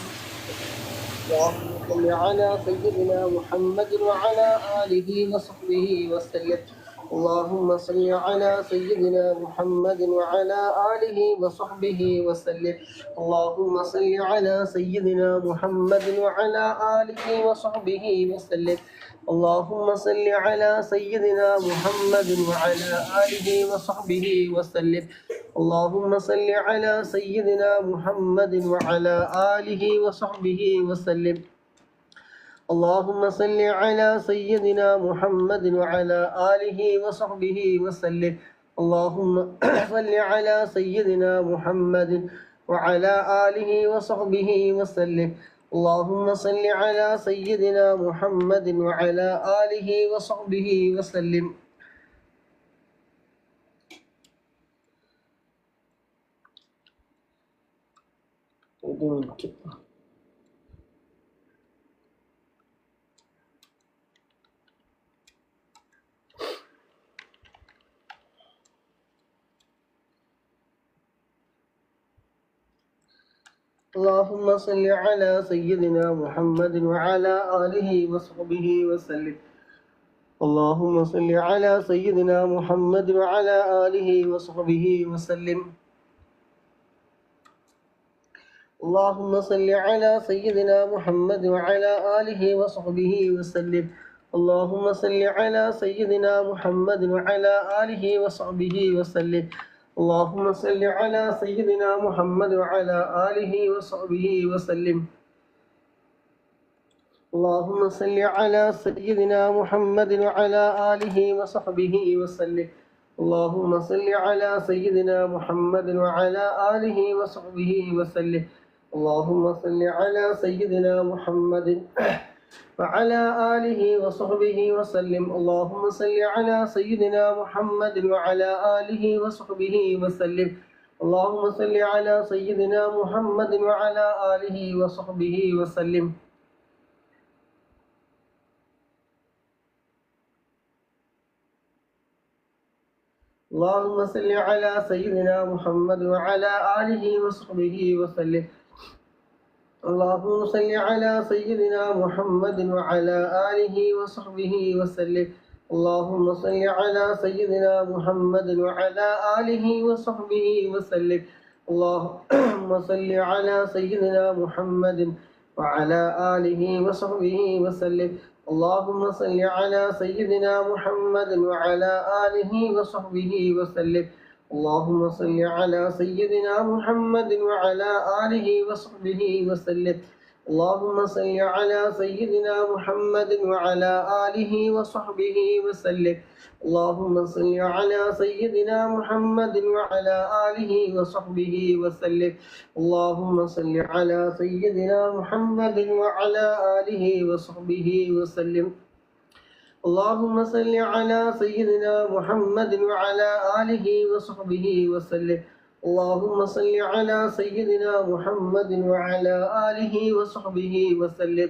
اللهم صل على سيدنا محمد وعلى آله وصحبه وسلم. اللهم صل على سيدنا محمد وعلى آله وصحبه وسلم. اللهم صل على سيدنا محمد وعلى آله وصحبه وسلم. اللهم صل على سيدنا محمد وعلى آله وصحبه وسلم. اللهم صل على سيدنا محمد وعلى آله وصحبه وسلم. اللهم صل على سيدنا محمد وعلى آله وصحبه وسلم. اللهم صل على سيدنا محمد وعلى آله وصحبه وسلم. اللهم صل على سيدنا محمد وعلى آله وصحبه وسلم. اللهم صل على سيدنا محمد وعلى آله وصحبه وسلم. اللهم صل على سيدنا محمد وعلى آله وصحبه وسلم. اللهم صل على سيدنا محمد وعلى آله وصحبه وسلم. اللهم صل على سيدنا محمد وعلى آله وصحبه وسلم. اللهم صل على سيدنا محمد وعلى آله وصحبه وسلم. اللهم صل على سيدنا محمد وعلى آله وصحبه وسلم. اللهم صل على سيدنا محمد وعلى آله وصحبه وسلم. اللهم صل على سيدنا محمد وعلى آله وصحبه وسلم. اللهم صل على سيدنا محمد وعلى آله وصحبه وسلم. اللهم صل على سيدنا محمد وعلى آله وصحبه وسلم. اللهم صل على سيدنا محمد وعلى آله وصحبه وسلم. اللهم صل على سيدنا محمد وعلى آله وصحبه وسلم. اللهم صل على سيدنا محمد وعلى آله وصحبه وسلم. اللهم صل على سيدنا محمد وعلى آله وصحبه وسلم. اللهم صل على سيدنا محمد وعلى آله وصحبه وسلم. اللهم صل على سيدنا محمد وعلى آله وصحبه وسلم. اللهم صل على سيدنا محمد وعلى آله وصحبه وسلم. اللهم صل على سيدنا محمد وعلى آله وصحبه وسلم. اللهم صل على سيدنا محمد وعلى آله وصحبه وسلم. اللهم صل على سيدنا محمد وعلى آله وصحبه وسلم. اللهم صل على سيدنا محمد وعلى آله وصحبه وسلم.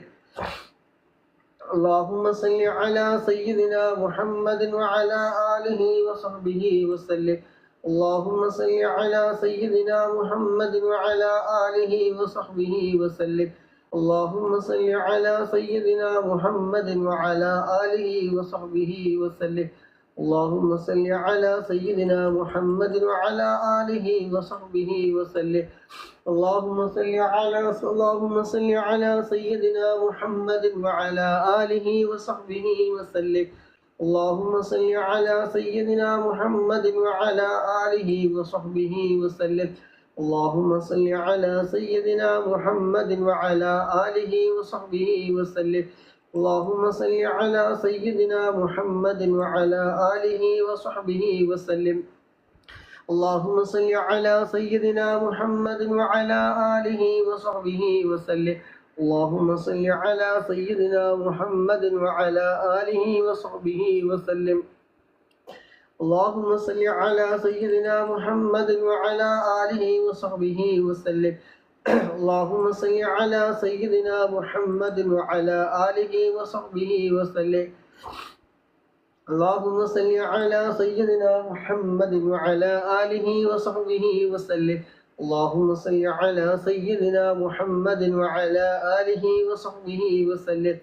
اللهم صل على سيدنا محمد وعلى آله وصحبه وسلم. اللهم صل على سيدنا محمد وعلى آله وصحبه وسلم. اللهم صل على سيدنا محمد وعلى آله وصحبه وسلم. اللهم صل على سيدنا محمد وعلى آله وصحبه وسلم. اللهم صل على سيدنا محمد وعلى آله وصحبه وسلم. اللهم صل على سيدنا محمد وعلى آله وصحبه وسلم. اللهم صل على سيدنا محمد وعلى آله وصحبه وسلم. اللهم صل على سيدنا محمد وعلى آله وصحبه وسلم. اللهم صل على سيدنا محمد وعلى آله وصحبه وسلم. اللهم صل على سيدنا محمد وعلى آله وصحبه وسلم. اللهم صل على سيدنا محمد وعلى آله وصحبه وسلم. اللهم صل على سيدنا محمد وعلى آله وصحبه وسلم. اللهم صل على سيدنا محمد وعلى آله وصحبه وسلم. اللهم صل على سيدنا محمد وعلى آله وصحبه وسلم.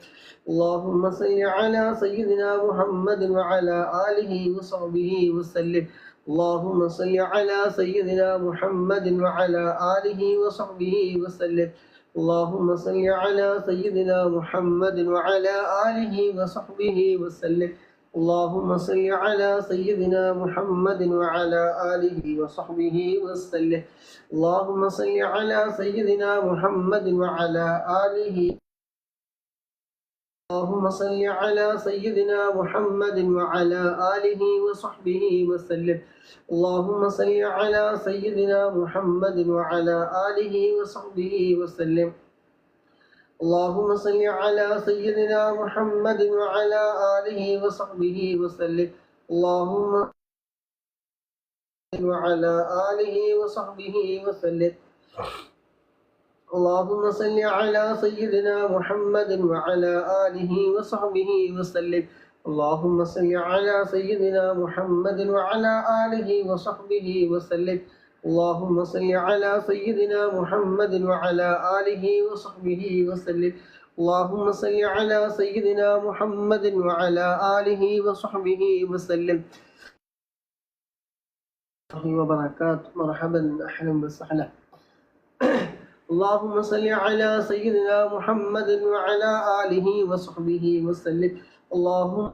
اللهم صل على سيدنا محمد وعلى آله وصحبه وسلم. اللهم صل على سيدنا محمد وعلى آله وصحبه وسلم. اللهم صل على سيدنا محمد وعلى آله وصحبه وسلم. اللهم صل على سيدنا محمد وعلى آله وصحبه وسلم. اللهم صل على سيدنا محمد وعلى آله. اللهم صل على سيدنا محمد وعلى آله وصحبه وسلم. اللهم صل على سيدنا محمد وعلى آله وصحبه وسلم. اللهم صل على سيدنا محمد وعلى آله وصحبه وسلم. اللهم وعلى آله وصحبه وسلم. اللهم صل على سيدنا محمد وعلى آله وصحبه وسلم. اللهم صل على سيدنا محمد وعلى آله وصحبه وسلم. اللهم صل على سيدنا محمد وعلى آله وصحبه وسلم. اللهم صل على سيدنا محمد وعلى آله وصحبه وسلم. وبركاته. مرحبا أهلا وسهلا. اللهم صل على سيدنا محمد وعلى آله وصحبه وسلم. اللهم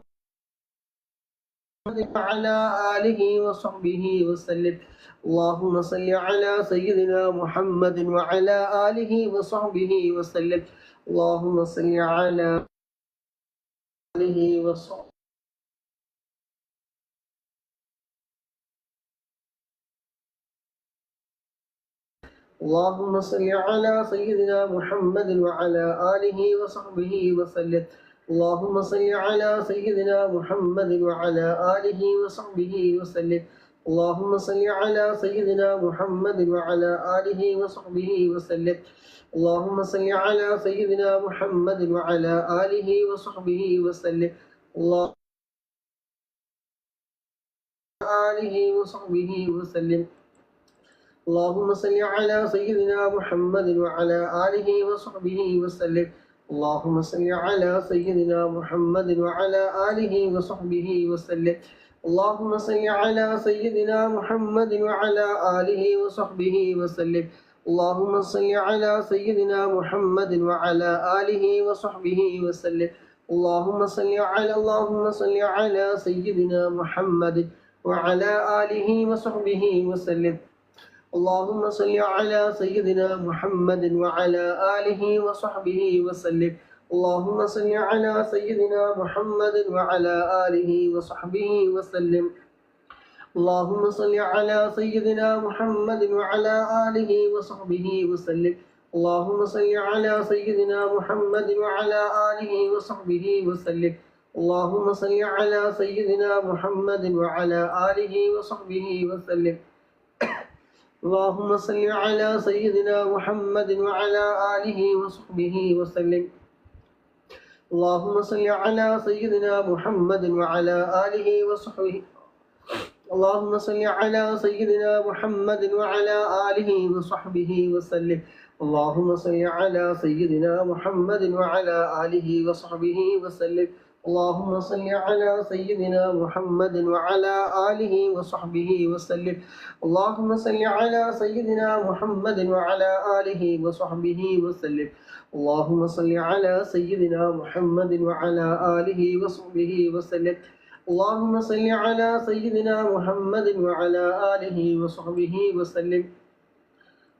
وعلى آله وصحبه وسلم. اللهم صل على سيدنا محمد وعلى آله وصحبه وسلم. اللهم صل على آله وصحبه. اللهم صل على سيدنا محمد وعلى آله وصحبه وسلم. اللهم صل على سيدنا محمد وعلى آله وصحبه وسلم. اللهم صل على سيدنا محمد وعلى آله وصحبه وسلم. اللهم صل على سيدنا محمد وعلى آله وصحبه وسلم. اللهم آله وصحبه وسلم. اللهم صل على سيدنا محمد وعلى آله وصحبه وسلم. اللهم صل على سيدنا محمد وعلى آله وصحبه وسلم. اللهم صل على سيدنا محمد وعلى آله وصحبه وسلم. اللهم صل على سيدنا محمد وعلى آله وصحبه وسلم. اللهم صل على سيدنا محمد وعلى آله وصحبه وسلم. اللهم صل على سيدنا محمد وعلى آله وصحبه وسلم. اللهم صل على سيدنا محمد وعلى آله وصحبه وسلم. اللهم صل على سيدنا محمد وعلى آله وصحبه وسلم. اللهم صل على سيدنا محمد وعلى آله وصحبه وسلم. اللهم صل على سيدنا محمد وعلى آله وصحبه وسلم. اللهم صل على سيدنا محمد وعلى آله وصحبه وسلم. اللهم صل على سيدنا محمد وعلى آله وصحبه. اللهم صل على سيدنا محمد وعلى آله وصحبه وسلم. اللهم صل على سيدنا محمد وعلى آله وصحبه وسلم. اللهم صل على سيدنا محمد وعلى آله وصحبه وسلم. اللهم صل على سيدنا محمد وعلى آله وصحبه وسلم. اللهم صل على سيدنا محمد وعلى آله وصحبه وسلم. اللهم صل على سيدنا محمد وعلى آله وصحبه وسلم.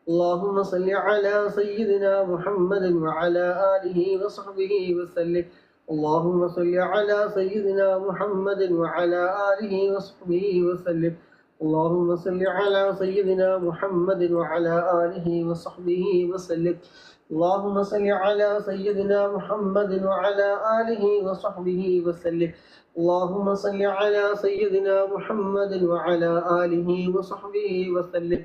اللهم صل على سيدنا محمد وعلى آله وصحبه وسلم. اللهم صل على سيدنا محمد وعلى آله وصحبه وسلم. اللهم صل على سيدنا محمد وعلى آله وصحبه وسلم. اللهم صل على سيدنا محمد وعلى آله وصحبه وسلم. اللهم صل على سيدنا محمد وعلى آله وصحبه وسلم.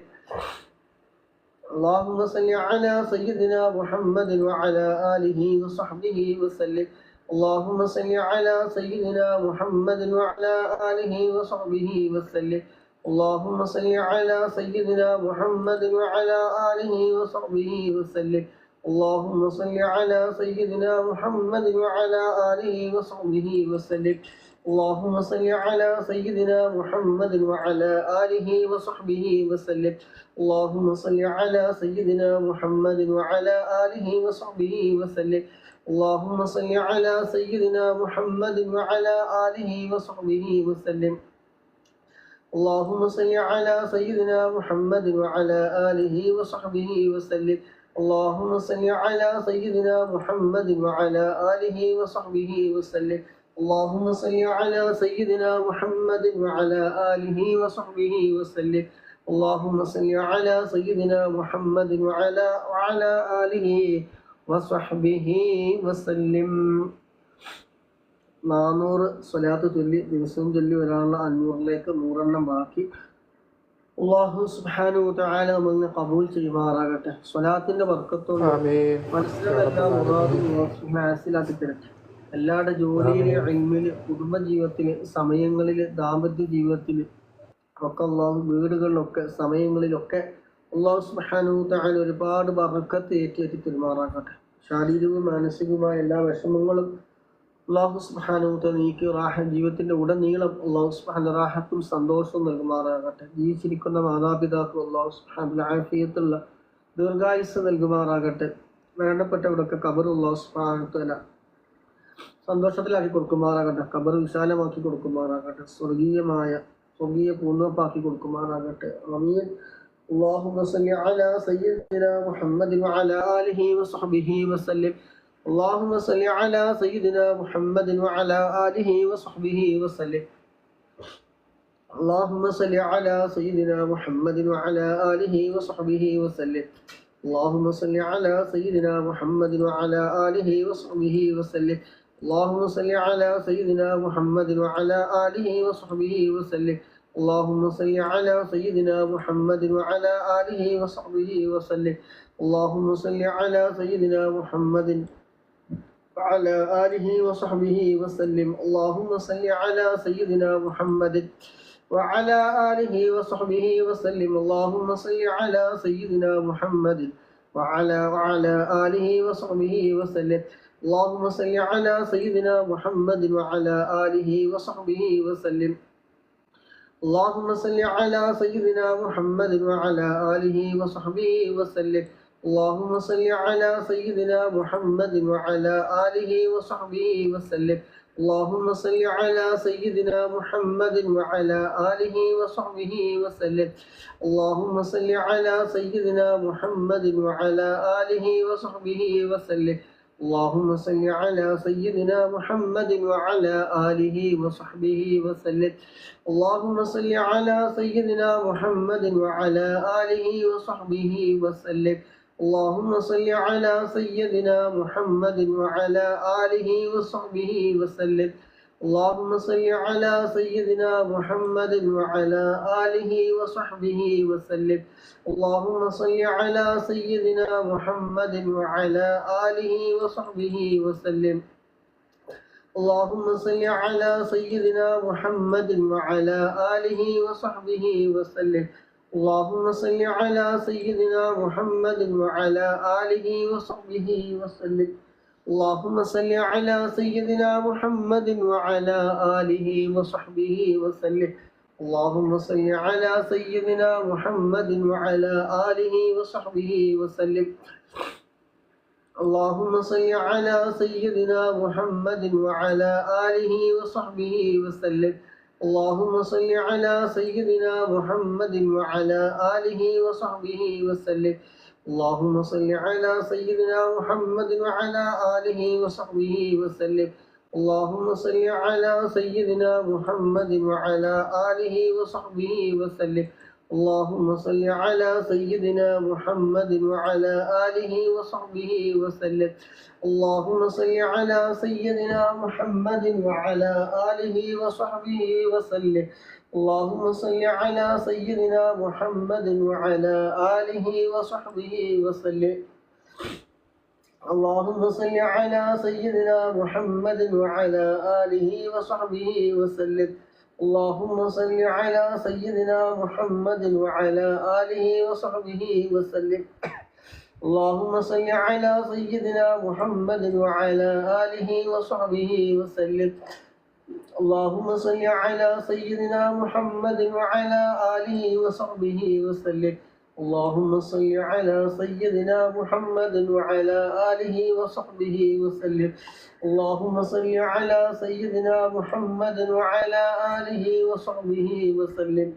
اللهم صل على سيدنا محمد وعلى آله وصحبه وسلم. اللهم صل على سيدنا محمد وعلى آله وصحبه وسلم. اللهم صل على سيدنا محمد وعلى آله وصحبه وسلم. اللهم صل على سيدنا محمد وعلى آله وصحبه وسلم. اللهم صل على سيدنا محمد وعلى آله وصحبه وسلم. اللهم صل على سيدنا محمد وعلى آله وصحبه وسلم. اللهم صل على سيدنا محمد وعلى آله وصحبه وسلم. اللهم صل على سيدنا محمد وعلى آله وصحبه وسلم. اللهم صل على سيدنا محمد وعلى آله وصحبه وسلم. اللهم صل على سيدنا محمد وعلى آله وصحبه وسلم. اللهم صل على سيدنا محمد وعلى آله وصحبه وسلم. 400 സ്വലാത്ത് ചൊല്ലി ദിവസവും ചൊല്ലി വരാനുള്ള 500ലേക്ക് 100 ബാക്കി. അല്ലാഹു സുബ്ഹാനഹു വ തആല നമ്മെ ഖബൂൽ ചെയ്യുമാറാകട്ടെ. സ്വലാത്തിന്റെ ബർക്കത്തോടെ മനസ്സിലെല്ലാം മുറാദും ഹാസിലാക്കി തരട്ടെ. എല്ലാവരുടെ ജോലിയില്, ഇൽമില്, കുടുംബജീവിതത്തില്, സമയങ്ങളില്, ദാമ്പത്യ ജീവിതത്തില് ഒക്കെ അല്ലാഹു വീടുകളിലൊക്കെ സമയങ്ങളിലൊക്കെ അല്ലാഹു സുബ്ഹാനഹു വ തആല ഒരുപാട് ബർക്കത്ത് ഏറ്റി പെരുമാറാകട്ടെ. ശാരീരികവും മാനസികവുമായ എല്ലാ വിഷമങ്ങളും അല്ലാഹു സുബ്ഹാനഹു വ തആല നീക്കി ജീവിതത്തിന്റെ ഉടനീളം അല്ലാഹു സുബ്ഹാനഹു റാഹത്തും സന്തോഷവും നൽകുമാറാകട്ടെ. ജീവിച്ചിരിക്കുന്ന മാതാപിതാക്കൾ അല്ലാഹു സുബ്ഹാനഹു ആഫിയത്തുള്ള ദീർഘായുസ്സ് നൽകുമാറാകട്ടെ. മരണപ്പെട്ടവരൊക്കെ ഖബർ അല്ലാഹു സുബ്ഹാനഹു വ തആല സന്തോഷത്തിലാക്കി കൊടുക്കുമാറാകട്ടെ. ഖബർ വിശാലമാക്കി കൊടുക്കുമാറാകട്ടെ. സ്വർഗീയ പൂർണ്ണപ്പാക്കി കൊടുക്കുമാറാകട്ടെ. ആമീൻ. اللهم صل على سيدنا محمد وعلى آله وصحبه وسلم. اللهم صل على سيدنا محمد وعلى آله وصحبه وسلم. اللهم صل على سيدنا محمد وعلى آله وصحبه وسلم. اللهم صل على سيدنا محمد وعلى آله وصحبه وسلم. اللهم صل على سيدنا محمد وعلى آله وصحبه وسلم. اللهم صل على سيدنا محمد وعلى آله وصحبه وسلم. اللهم صل على سيدنا محمد وعلى آله وصحبه وسلم. اللهم صل على سيدنا محمد وعلى آله وصحبه وسلم. اللهم صل على سيدنا محمد وعلى آله وصحبه وسلم. اللهم صل على سيدنا محمد وعلى آله وصحبه وسلم. اللهم صل على سيدنا محمد وعلى آله وصحبه وسلم. اللهم صل على سيدنا محمد وعلى آله وصحبه وسلم. اللهم صل على سيدنا محمد وعلى آله وصحبه وسلم. اللهم صل على سيدنا محمد وعلى آله وصحبه وسلم. اللهم صل على سيدنا محمد وعلى آله وصحبه وسلم. اللهم صل على سيدنا محمد وعلى آله وصحبه وسلم. اللهم صل على سيدنا محمد وعلى آله وصحبه وسلم. اللهم صل على سيدنا محمد وعلى آله وصحبه وسلم. اللهم صل على سيدنا محمد وعلى آله وصحبه وسلم. اللهم صل على سيدنا محمد وعلى آله وصحبه وسلم. اللهم صل على سيدنا محمد وعلى آله وصحبه وسلم. اللهم صل على سيدنا محمد وعلى آله وصحبه وسلم. اللهم صل على سيدنا محمد وعلى آله وصحبه وسلم. اللهم صل على سيدنا محمد وعلى آله وصحبه وسلم. اللهم صل على سيدنا محمد وعلى آله وصحبه وسلم. اللهم صل على سيدنا محمد وعلى آله وصحبه وسلم. اللهم صل على سيدنا محمد وعلى آله وصحبه وسلم. اللهم صل على سيدنا محمد وعلى آله وصحبه وسلم. اللهم صل على سيدنا محمد وعلى آله وصحبه وسلم. اللهم صل على سيدنا محمد وعلى آله وصحبه وسلم. اللهم صل على سيدنا محمد وعلى آله وصحبه وسلم. اللهم صل على سيدنا محمد وعلى آله وصحبه وسلم. اللهم صل على سيدنا محمد وعلى آله وصحبه وسلم. اللهم صل على سيدنا محمد وعلى آله وصحبه وسلم. اللهم صل على سيدنا محمد وعلى آله وصحبه وسلم. اللهم صل على سيدنا محمد وعلى آله وصحبه وسلم.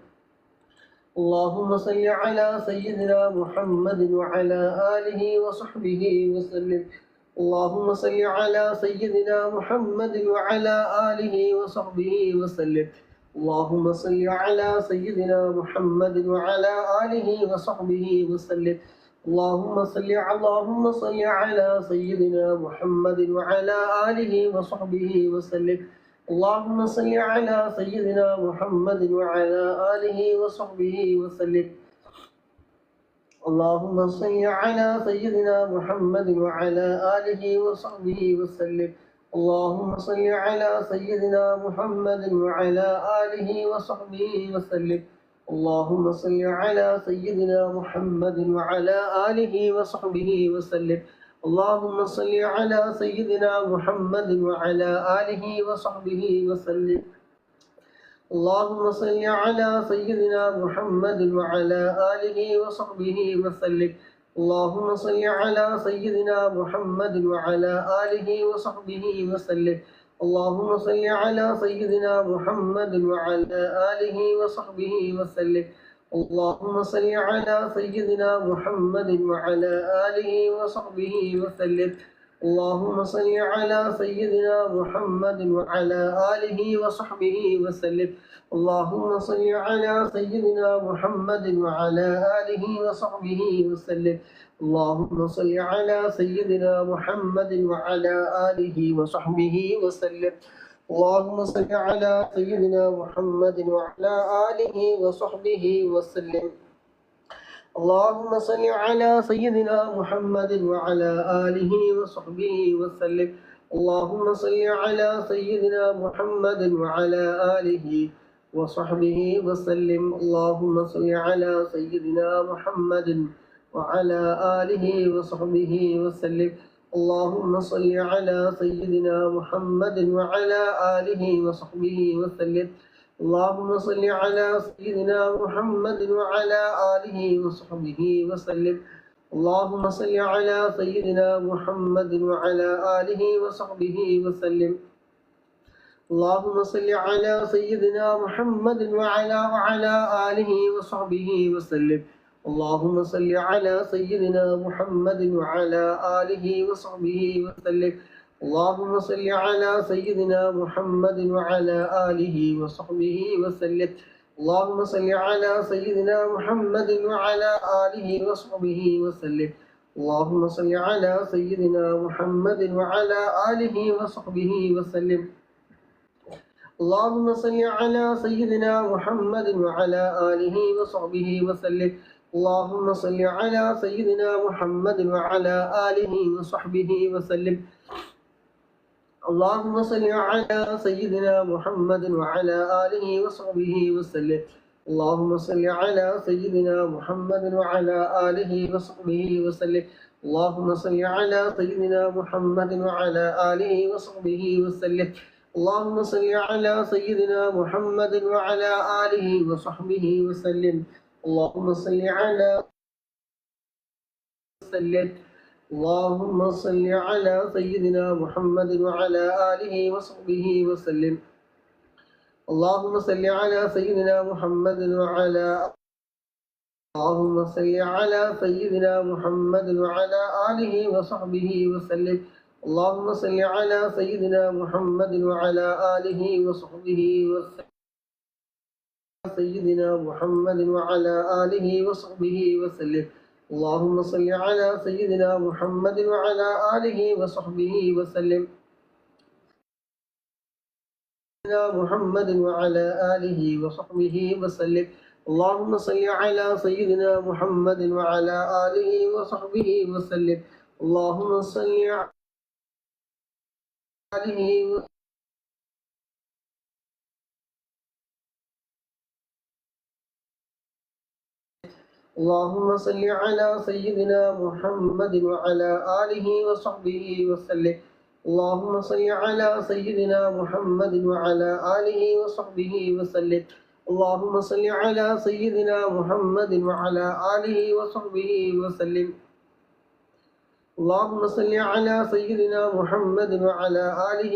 اللهم صل على سيدنا محمد وعلى آله وصحبه وسلم. اللهم صل على سيدنا محمد وعلى آله وصحبه وسلم. اللهم صل على سيدنا محمد وعلى آله وصحبه وسلم. اللهم صل على سيدنا محمد وعلى آله وصحبه وسلم. اللهم صل على سيدنا محمد وعلى آله وصحبه وسلم. اللهم صل على سيدنا محمد وعلى آله وصحبه وسلم. اللهم صل على سيدنا محمد وعلى آله وصحبه وسلم. اللهم صل على سيدنا محمد وعلى آله وصحبه وسلم. اللهم صل على سيدنا محمد وعلى آله وصحبه وسلم. اللهم صل على سيدنا محمد وعلى آله وصحبه وسلم. اللهم صل على سيدنا محمد وعلى آله وصحبه وسلم. اللهم صل على سيدنا محمد وعلى آله وصحبه وسلم. اللهم صل على سيدنا محمد وعلى آله وصحبه وسلم. اللهم صل على سيدنا محمد وعلى آله وصحبه وسلم. اللهم صل على سيدنا محمد وعلى آله وصحبه وسلم. اللهم صل على سيدنا محمد وعلى آله وصحبه وسلم. اللهم صل على سيدنا محمد وعلى آله وصحبه وسلم. اللهم صل على سيدنا محمد وعلى آله وصحبه وسلم. اللهم صل على سيدنا محمد وعلى آله وصحبه وسلم. اللهم صل على سيدنا محمد وعلى آله وصحبه وسلم. اللهم صل على سيدنا محمد وعلى آله وصحبه وسلم. اللهم صل على سيدنا محمد وعلى آله وصحبه وسلم. اللهم صل على سيدنا محمد وعلى آله وصحبه وسلم. اللهم صل على سيدنا محمد وعلى آله وصحبه وسلم. اللهم صل على سيدنا محمد وعلى آله وصحبه وسلم. اللهم صل على سيدنا محمد وعلى آله وصحبه وسلم. اللهم صل على سيدنا محمد وعلى آله وصحبه وسلم. اللهم صل على سيدنا محمد وعلى آله وصحبه وسلم. اللهم صل على سيدنا محمد وعلى آله وصحبه وسلم. اللهم صل على سيدنا محمد وعلى آله وصحبه وسلم. اللهم صل على سيدنا محمد وعلى آله وصحبه وسلم. اللهم صل على سيدنا محمد وعلى آله وصحبه وسلم. اللهم صل على سيدنا محمد وعلى آله وصحبه وسلم. اللهم صل على سيدنا محمد وعلى آله وصحبه وسلم. اللهم صل على وسلم. اللهم صل على سيدنا محمد وعلى آله وصحبه وسلم. اللهم صل على سيدنا محمد وعلى اللهم صل على سيدنا محمد وعلى آله وصحبه وسلم. اللهم صل على سيدنا محمد وعلى آله وصحبه وسلم. سيدنا محمد وعلى آله وصحبه وسلم. اللهم صل على سيدنا محمد وعلى آله وصحبه وسلم. محمد وعلى آله وصحبه وسلم. اللهم صل على سيدنا محمد وعلى آله وصحبه وسلم. اللهم صل عليه اللهم صل على سيدنا محمد وعلى آله وصحبه وسلم. اللهم صل على سيدنا محمد وعلى آله وصحبه وسلم. اللهم صل على سيدنا محمد وعلى آله وصحبه وسلم. اللهم صل على سيدنا محمد وعلى آله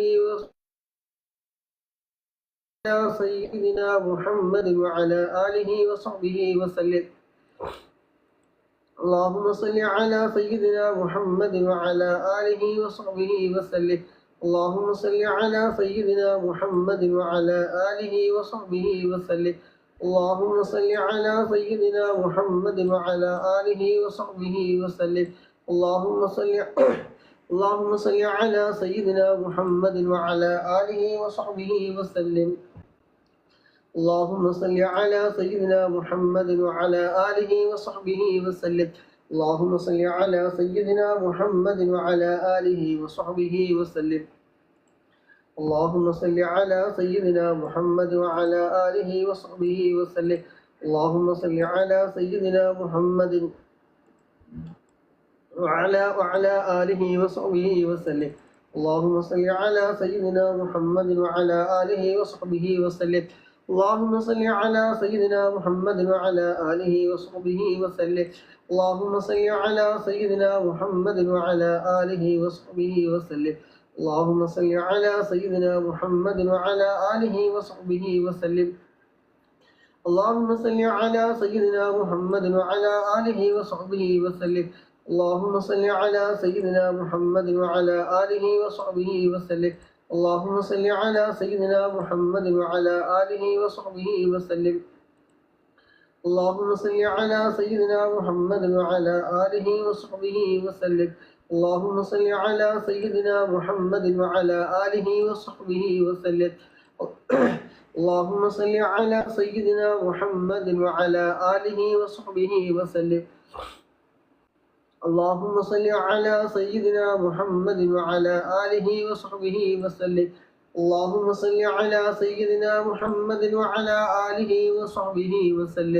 سيدنا محمد وعلى آله وصحبه وسلم. اللهم صل على سيدنا محمد وعلى آله وصحبه وسلم. اللهم صل على سيدنا محمد وعلى آله وصحبه وسلم. اللهم صل على سيدنا محمد وعلى آله وصحبه وسلم. اللهم صل اللهم صل على سيدنا محمد وعلى آله وصحبه وسلم. اللهم صل على سيدنا محمد وعلى آله وصحبه وسلم. اللهم صل على سيدنا محمد وعلى آله وصحبه وسلم. اللهم صل على سيدنا محمد وعلى آله وصحبه وسلم. اللهم صل على سيدنا محمد وعلى آله وصحبه وسلم. اللهم صل على سيدنا محمد وعلى آله وصحبه وسلم. اللهم صل على سيدنا محمد وعلى آله وصحبه وسلم. اللهم صل على سيدنا محمد وعلى آله وصحبه وسلم. اللهم صل على سيدنا محمد وعلى آله وصحبه وسلم. اللهم صل على سيدنا محمد وعلى آله وصحبه وسلم. اللهم صل على سيدنا محمد وعلى آله وصحبه وسلم. اللهم صل على سيدنا محمد وعلى آله وصحبه وسلم. اللهم صل على سيدنا محمد وعلى آله وصحبه وسلم. اللهم صل على سيدنا محمد وعلى آله وصحبه وسلم. اللهم صل على سيدنا محمد وعلى آله وصحبه وسلم. اللهم صل على سيدنا محمد وعلى آله وصحبه وسلم. اللهم صل على سيدنا محمد وعلى آله وصحبه وسلم. اللهم صل على سيدنا محمد وعلى آله وصحبه وسلم. اللهم صل على سيدنا محمد وعلى آله وصحبه وسلم.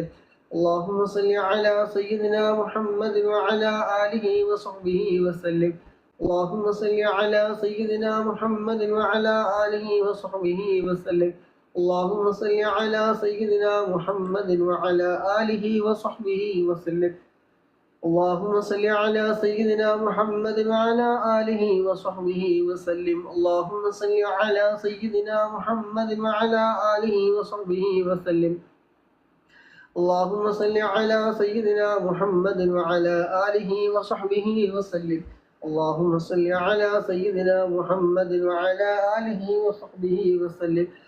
اللهم صل على سيدنا محمد وعلى آله وصحبه وسلم. اللهم صل على سيدنا محمد وعلى آله وصحبه وسلم. اللهم صل على سيدنا محمد وعلى آله وصحبه وسلم. اللهم صل على سيدنا محمد وعلى آله وصحبه وسلم. اللهم صل على سيدنا محمد وعلى آله وصحبه وسلم. اللهم صل على سيدنا محمد وعلى آله وصحبه وسلم.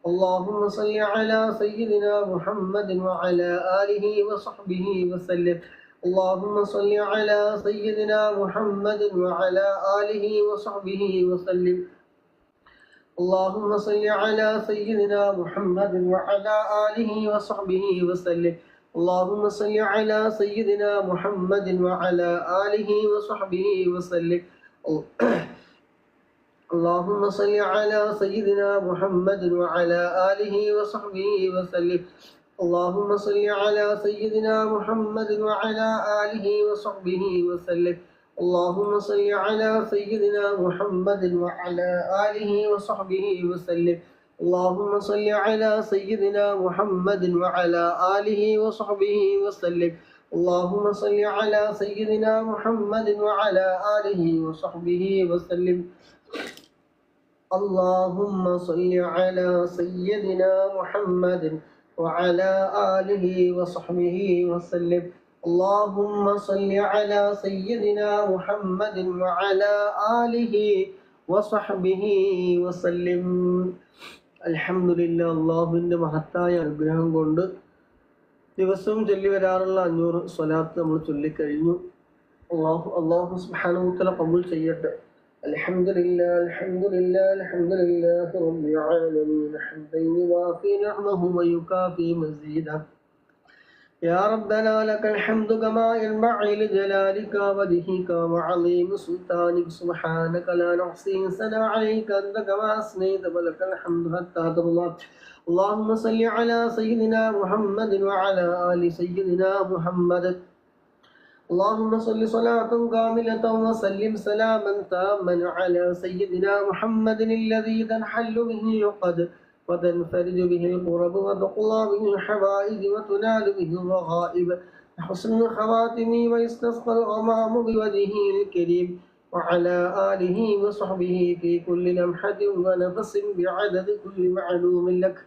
اللهم صل على سيدنا محمد وعلى آله وصحبه وسلم. اللهم صل على سيدنا محمد وعلى آله وصحبه وسلم. اللهم صل على سيدنا محمد وعلى آله وصحبه وسلم. اللهم صل على سيدنا محمد وعلى آله وصحبه وسلم. اللهم صل على سيدنا محمد وعلى آله وصحبه وسلم. اللهم صل على سيدنا محمد وعلى آله وصحبه وسلم. اللهم صل على سيدنا محمد وعلى آله وصحبه وسلم. اللهم صل على سيدنا محمد وعلى آله وصحبه وسلم. اللهم صل على سيدنا محمد وعلى آله وصحبه وسلم. اللهم صل على سيدنا محمد وعلى آله وصحبه وسلم. اللهم صل على سيدنا محمد وعلى آله وصحبه وسلم. അൽഹംദുലില്ലാഹ്, അള്ളാഹുവിൻ്റെ മഹത്തായ അനുഗ്രഹം കൊണ്ട് ദിവസവും ചൊല്ലി വരാറുള്ള 500 സ്വലാത്ത് നമ്മൾ ചൊല്ലിക്കഴിഞ്ഞു. അള്ളാഹു സുബ്ഹാനഹു വ തആല ഖബൂൽ ചെയ്യട്ടെ. അൽഹംദുലില്ലാഹ് അൽഹംദുലില്ലാഹ് അൽഹംദുലില്ലാഹി റബ്ബിൽ ആലമീൻ ഹംദൻ യുവാഫി നിഅമഹു വയുകാഫി മസീദഹു. يا ربنا لك الحمد كما ينبغي لجلالك وجهك وعظيم سلطانك سبحانك لا نحصي ثناء عليك أنت كما أثنيت ولك الحمد حتى ترضى. اللهم صل على سيدنا محمد وعلى آل سيدنا محمد. اللهم صل صلاة كاملة وسلم سلاما تاما على سيدنا محمد الذي تنحل به العقد وتنفرج به الكرب وتقضى به الحوائج وتنال به الرغائب حسن الخواتم ويستسقى الغمام بوجهه الكريم وعلى آله وصحبه في كل لمحة ونفس بعدد كل معلوم لك.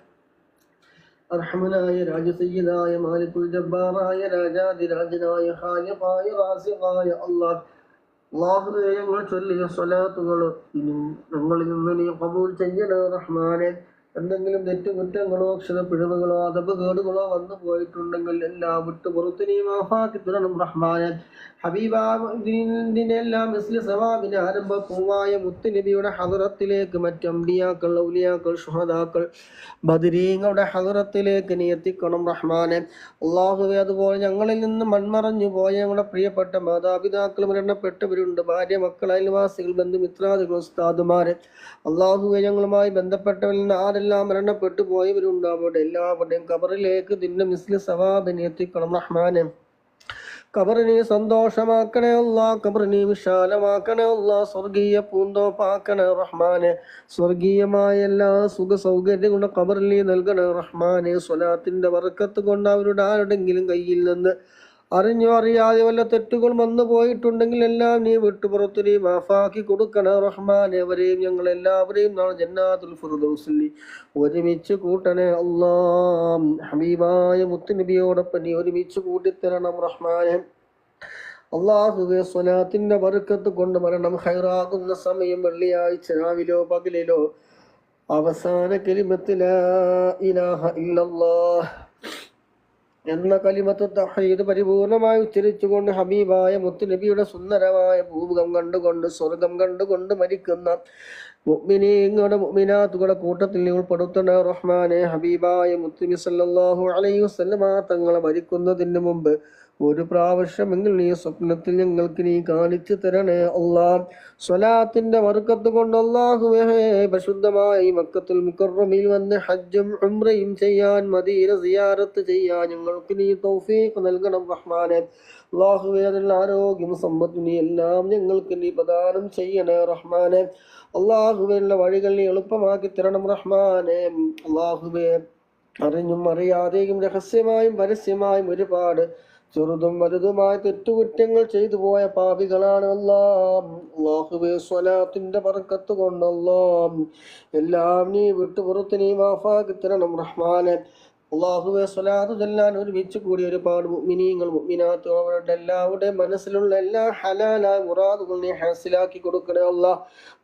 അർഹമനായ രാജസയ്യിദായ മാലിക്കുൽ ജബ്ബാറായ രാജാധിരാജനായ ഖാലിഖായ റാസിഖായ അല്ലാഹുവേ, ഞങ്ങൾ ചൊല്ലിയ സ്വലാത്തുകൾ ഇനി ഞങ്ങളിൽ നിന്ന് നീ ഖബൂൽ ചെയ്യണേ റഹ്മാനെ. എന്തെങ്കിലും തെറ്റുകുറ്റങ്ങളോ അക്ഷരപ്പിഴവുകളോ അതപകേടുകളോ വന്നു പോയിട്ടുണ്ടെങ്കിൽ എല്ലാം വിട്ടു പുറത്ത് നീ മാഫാക്കി തരണം റഹ്മാനെ. ഹബീബിന്റെ എല്ലാം സവാബിന് ആരംഭപ്പൂവായ മുത്തുനബിയുടെ ഹദറത്തിലേക്ക് മറ്റ് അമ്പിയാക്കൾ, ഔലിയാക്കൾ, ശുഹദാക്കൾ, ബദരീങ്ങളുടെ ഹദറത്തിലേക്ക് നീ എത്തിക്കണം റഹ്മാനെ. അള്ളാഹുവേ, അതുപോലെ ഞങ്ങളിൽ നിന്ന് മൺമറഞ്ഞു പോയ ഞങ്ങളുടെ പ്രിയപ്പെട്ട മാതാപിതാക്കൾ മരണപ്പെട്ടവരുണ്ട്, ഭാര്യ, മക്കൾ, അയൽവാസികൾ, ബന്ധുമിത്രാദികൾ, ഉസ്താദുമാരെ. അള്ളാഹുവേ, ഞങ്ങളുമായി ബന്ധപ്പെട്ടവരിൽ നിന്ന് ആരെല്ലാം മരണപ്പെട്ടു പോയവരുണ്ട് അവരുടെ എല്ലാവരുടെയും ഖബറിലേക്ക് നിന്റെ മിസ്ലി സവാബിനെ എത്തിക്കണം റഹ്മാനെ. ഖബറിനെ സന്തോഷമാക്കണേ അല്ലാ, ഖബറിനെ വിശാലമാക്കണേ അല്ലാ, സ്വർഗീയ പൂന്തോപ്പാക്കണേ റഹ്മാനെ. സ്വർഗീയമായ എല്ലാ സുഖ സൗകര്യങ്ങളുടെ ഖബറിൽ നൽകണേ റഹ്മാനെ. സ്വലാത്തിന്റെ ബർക്കത്ത് കൊണ്ട് അവരുടെ ആരുടെങ്കിലും കയ്യിൽ നിന്ന് അറിഞ്ഞോ അറിയാതെ വല്ല തെറ്റുകൾ വന്നു പോയിട്ടുണ്ടെങ്കിൽ എല്ലാം നീ വിട്ടുപുറത്തു നീ മാഫാക്കി കൊടുക്കണേ റഹ്മാനെ. അവരെയും ഞങ്ങൾ എല്ലാവരെയും നാളെ ജന്നാത്തുൽ ഫിർദൗസിൽ ഒരുമിച്ച് കൂട്ടണേ അല്ലാ. ഹബീബായ മുത്തുനബിയോടൊപ്പം നീ ഒരുമിച്ച് കൂട്ടിത്തരണം റഹ്മാനെ. അള്ളാഹുവേ, സ്വലാത്തിന്റെ ബർക്കത്ത് കൊണ്ട് മരണം ഹൈറാകുന്ന സമയം വെള്ളിയാഴ്ച രാവിലോ പകലിലോ അവസാന കലിമത്ത് ലാ ഇലാഹ ഇല്ലല്ലാഹ് എന്ന കലിമത്ത് തൗഹീദ് പരിപൂർണമായി ഉച്ചരിച്ചുകൊണ്ട് ഹബീബായ മുത്തുനബിയുടെ സുന്ദരമായ ഭൂമുഖം കണ്ടുകൊണ്ട് സ്വർഗം കണ്ടുകൊണ്ട് മരിക്കുന്ന മുഅ്മിനീങ്ങളുടെ മുഅ്മിനാത്തുകളുടെ കൂട്ടത്തിൽ ഉൾപ്പെടുത്തണ റഹ്മാനെ. ഹബീബായ മുത്തുനബി സല്ലല്ലാഹു അലൈഹി വസല്ലമ തങ്ങളെ മരിക്കുന്നതിന് മുമ്പ് ഒരു പ്രാവശ്യമെങ്കിൽ നീ സ്വപ്നത്തിൽ ഞങ്ങൾക്ക് നീ കാണിച്ചു തരണേ അല്ലാഹ്. സ്വലാത്തിന്റെ ബർക്കത്ത് കൊണ്ട് അല്ലാഹുവേ, പരിശുദ്ധമായി മക്കത്തുൽ മുകറമിൽ വന്ന് ഹജ്ജും ഉംറയും ചെയ്യാൻ, മദീന സിയാറത്ത് ചെയ്യാൻ ഞങ്ങൾക്ക് നീ തൗഫീഖ് നൽകണം റഹ്മാനെ. അല്ലാഹുവേ, അതിനുള്ള ആരോഗ്യം സമ്പത്തും നീ എല്ലാം ഞങ്ങൾക്ക് നീ പ്രദാനം ചെയ്യണേ റഹ്മാനെ. അല്ലാഹുവേ, വഴികൾ നീ എളുപ്പമാക്കി തരണം റഹ്മാനെ. അല്ലാഹുവേ, അറിഞ്ഞും അറിയാതെയും രഹസ്യമായും പരസ്യമായും ഒരുപാട് ചെറുതും വലുതുമായ തെറ്റുകുറ്റങ്ങൾ ചെയ്തു പോയ പാപികളാണ് അല്ലാഹുവേ. സ്വലാത്തിന്റെ ബർക്കത്ത് കൊണ്ട് എല്ലാം നീ വിട്ടുപുറത്ത് നീ മാഫാക്കി തരണം റഹ്മാനെ. അള്ളാഹുവെ, സ്വലാത്ത് ചൊല്ലാൻ ഒരുമിച്ച് കൂടി ഒരുപാട് മുഅ്മിനീങ്ങൾ മുഅ്മിനാത്തുകൾ അവരുടെ എല്ലാവരുടെയും മനസ്സിലുള്ള എല്ലാ ഹലാലായ മുറാദുകൾ നീ ഹാസിലാക്കി കൊടുക്കണേ അല്ലാഹ്.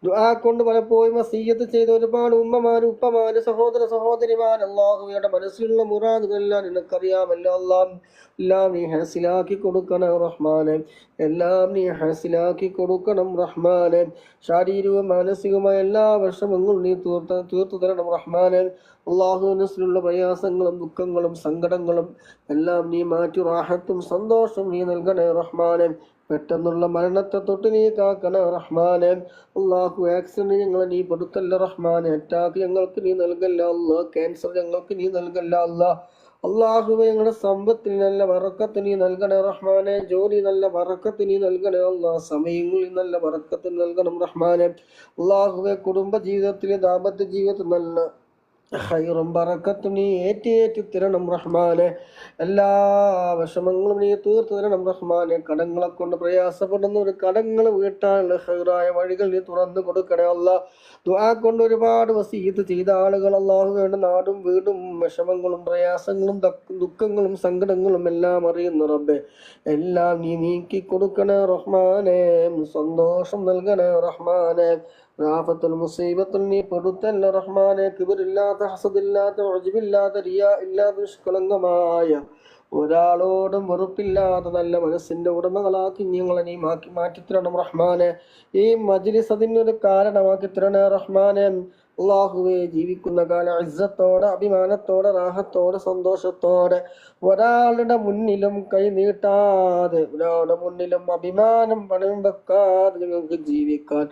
ദുആ കൊണ്ട് പലപ്പോഴും വസിയ്യത്ത് ചെയ്ത ഒരുപാട് ഉമ്മമാര്, ഉപ്പമാര്, സഹോദര സഹോദരിമാർ, അള്ളാഹുവയുടെ മനസ്സിലുള്ള മുറാദുകളെല്ലാം നിനക്കറിയാമല്ലോ അല്ലാഹ്. എല്ലാം നീ ഹാസിലാക്കി കൊടുക്കണം റഹ്മാനെ. എല്ലാം നീ ഹാസിലാക്കി കൊടുക്കണം റഹ്മാനെ. ശാരീരികവും മാനസികവുമായ എല്ലാ വിഷമങ്ങളും നീ തീർത്തു തരണം റഹ്മാനെ. അള്ളാഹുവിനുള്ള പ്രയാസങ്ങളും ദുഃഖങ്ങളും സങ്കടങ്ങളും എല്ലാം നീ മാറ്റി റാഹത്തും സന്തോഷവും നീ നൽകണേ റഹ്മാനെ. പെട്ടെന്നുള്ള മരണത്തെ തൊട്ട് നീ കാക്കണേ റഹ്മാനെ. അള്ളാഹു, ആക്സിഡന്റ് ഞങ്ങളെ നീ പെടുത്തല്ല റഹ്മാനെ. അറ്റാക്ക് ഞങ്ങൾക്ക് നീ നൽകല്ല അല്ലാഹ്. ക്യാൻസർ ഞങ്ങൾക്ക് നീ നൽകല്ല അല്ലാഹ്. അള്ളാഹുവെ, ഞങ്ങളുടെ സമ്പത്തിൽ നല്ല ബറക്കത്ത് നീ നൽകണേ റഹ്മാനെ. ജോലി നല്ല ബറക്കത്ത് നീ നൽകണേ അല്ലാഹ്. സമയങ്ങളിൽ നല്ല ബറക്കത്ത് നൽകണം റഹ്മാനെ. അള്ളാഹുവെ, കുടുംബ ജീവിതത്തിലെ ദാമ്പത്യ ജീവിതത്തിൽ നല്ല ഖൈറും ബറക്കത്തും നീ ഏറ്റി തരണം റഹ്മാനെ. എല്ലാ വിഷമങ്ങളും നീ തീർത്തു തരണം റഹ്മാനെ. കടങ്ങളെ കൊണ്ട് പ്രയാസപ്പെടുന്നവർ കടങ്ങൾ വീട്ടാനുള്ള ഖൈറായ വഴികൾ നീ തുറന്നു കൊടുക്കണേ അല്ലാഹ്. ദുആ കൊണ്ട് ഒരുപാട് വസീയത്ത് ചെയ്ത ആളുകൾ അല്ലാഹുവേ, നാടും വീടും വിഷമങ്ങളും പ്രയാസങ്ങളും ദുഃഖങ്ങളും സങ്കടങ്ങളും എല്ലാം അറിയുന്ന റബ്ബേ, എല്ലാം നീ നീക്കി കൊടുക്കണേ റഹ്മാനെ. സന്തോഷം നൽകണേ റഹ്മാനെ. റാഫത്തുൽ മുസീബത്തുൽ നീ പെടുത്തല്ല റഹ്മാനെ. കിബറില്ലാത്ത, ഹസദില്ലാത്ത, ഉജ്ബില്ലാത്ത, റിയാ ഇല്ലാത്ത നിഷ്കളങ്കമായ ഒരാളോടും വെറുപ്പില്ലാത്ത നല്ല മനസ്സിന്റെ ഉടമകളാക്കി ഞങ്ങളെ നീ മാറ്റിത്തരണം റഹ്മാനെ. ഈ മജ്ലിസ് അതിനൊരു കാരണമാക്കി തരണേ റഹ്മാനെ. അള്ളാഹുവെ, ജീവിക്കുന്ന കാലം ഇസ്സത്തോടെ, അഭിമാനത്തോടെ, റാഹത്തോടെ, സന്തോഷത്തോടെ, ഒരാളുടെ മുന്നിലും കൈ നീട്ടാതെ, ഒരാളുടെ മുന്നിലും അഭിമാനം പണയം വെക്കാതെ ഞങ്ങൾക്ക് ജീവിക്കാൻ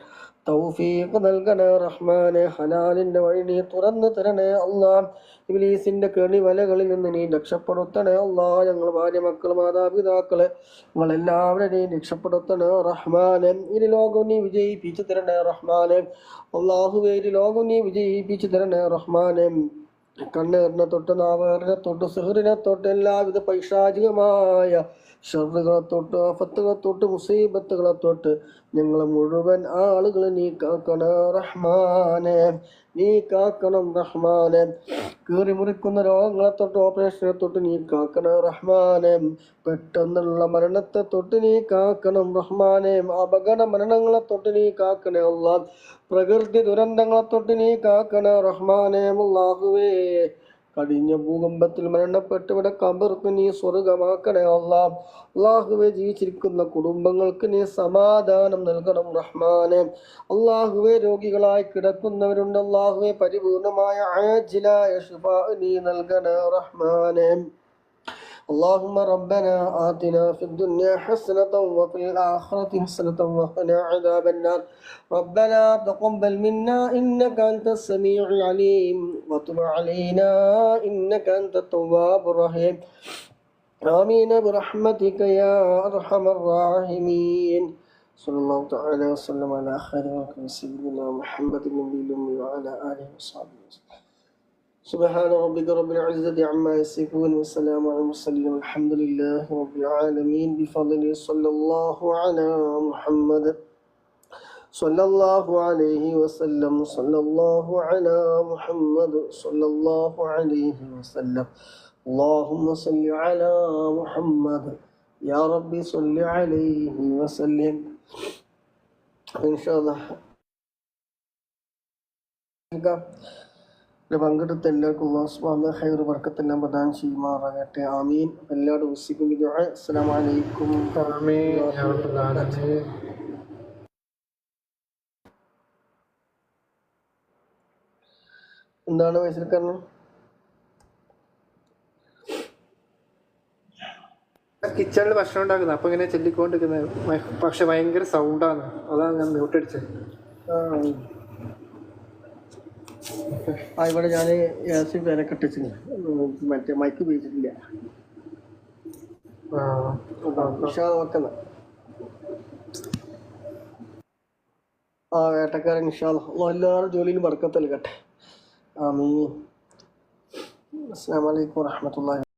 തൗഫീഖ് നൽകണേ റഹ്മാനെ. ഹലാലിന്റെ വഴി നീ തുറന്നു തരണേ അല്ലാഹ്. ഇബ്ലീസിന്റെ കെണിവലകളിൽ നിന്ന് നീ രക്ഷപ്പെടുത്തണേ അല്ലാഹ്. ഞങ്ങൾ ഭാര്യ, മക്കൾ, മാതാപിതാക്കളെ ഞങ്ങളെല്ലാവരും നീ രക്ഷപ്പെടുത്തണേ റഹ്മാനെ. ഇരു ലോകം നീ വിജയിപ്പിച്ചു തരണേ റഹ്മാനെ. അള്ളാഹുവേ, ഇരു ലോകം നീ വിജയിപ്പിച്ചു തരണേ റഹ്മാനെ. കണ്ണേറിനെ തൊട്ട്, നാവേറിനെ തൊട്ട്, സിഹറിനെ തൊട്ട്, എല്ലാവിധ പൈശാചികമായ ഷർറുകളെ തൊട്ട്, ആഫത്തുകളെ തൊട്ട്, മുസീബത്തുകളെ തൊട്ട് ഞങ്ങളെ മുഴുവൻ ആളുകളെ നീ കാക്കണം റഹ്മാനെ. നീ കാക്കണം റഹ്മാനെ. കീറി മുറിക്കുന്ന രോഗങ്ങളെ തൊട്ട്, ഓപ്പറേഷനെ തൊട്ട് നീ കാക്കണം റഹ്മാനെ. പെട്ടെന്നുള്ള മരണത്തെ തൊട്ട് നീ കാക്കണം റഹ്മാനെ. അപകട മരണങ്ങളെ തൊട്ട് നീ കാക്കണേ അല്ലാഹ്. പ്രകൃതി ദുരന്തങ്ങളെ തൊട്ട് നീ കാക്കണേ റഹ്മാനെ. അല്ലാഹുവേ, കഴിഞ്ഞ ഭൂകമ്പത്തിൽ മരണപ്പെട്ട് ഇവിടെ കബർക്ക് നീ സ്വർഗമാക്കണേ അല്ലാഹ്. അല്ലാഹുവേ, ജീവിച്ചിരിക്കുന്ന കുടുംബങ്ങൾക്ക് നീ സമാധാനം നൽകണം റഹ്മാനെ. അല്ലാഹുവേ, രോഗികളായി കിടക്കുന്നവരുണ്ട്. അല്ലാഹുവേ, പരിപൂർണമായ ആജിലായ ശിഫാ നീ നൽകണേ റഹ്മാനെ. اللهم ربنا آتنا في الدنيا حسنة وفي الآخرة حسنة وقنا عذاب النار. ربنا تقبل منا إنك أنت السميع العليم وتب علينا إنك أنت التواب الرحيم. آمين برحمتك يا أرحم الراحمين. صلى الله تعالى وسلم على خير خلق سيدنا محمد النبي الأمي وعلى آله وصحبه وسلم. سبحان ربك رب العزة عما يصفون وسلام على المرسلين والحمد لله رب العالمين. بفضل صلى الله على محمد صلى الله عليه وسلم. صلى الله على محمد صلى الله عليه وسلم. اللهم صل على محمد يا ربي صل عليه وسلم. إن شاء الله പങ്കെടുത്ത എല്ലാവർക്കും അല്ലാഹു സുബ്ഹാനഹു ഖൈർ ബർക്കത്തെല്ലാം പ്രദാനം ചെയ്യുമാറാകട്ടെ. ആമീൻ. എല്ലാവരും ഉസ്സിക്കും ദുആ. അസ്സലാമു അലൈക്കും. ആമീൻ യാ റബ്ബൽ ആലമീൻ. എന്താണ് വയസ്സിൽക്കാരന്? കിച്ചണിൽ ഭക്ഷണം ഉണ്ടാക്കുന്നത്, അപ്പൊ ഇങ്ങനെ ചൊല്ലിക്കൊണ്ടിരിക്കുന്നത്. പക്ഷെ ഭയങ്കര സൗണ്ടാണ്, അതാണ് ഞാൻ മ്യൂട്ട് അടിച്ചത്. ഇവിടെ ഞാൻ യാസിൻ പേരൊക്കെ ഇട്ടിച്ചില്ല, മറ്റേ മൈക്ക് ഉപയോഗിച്ചിട്ടില്ല. നോക്കുന്ന വേട്ടക്കാരൻ ഇൻഷാ അല്ലാഹ് എല്ലാവരും ജോലിയിലും ബർക്കത്ത് നൽകട്ടെ. ആമീൻ. അസ്സലാമു അലൈക്കും വറഹ്മത്തുള്ളാഹി.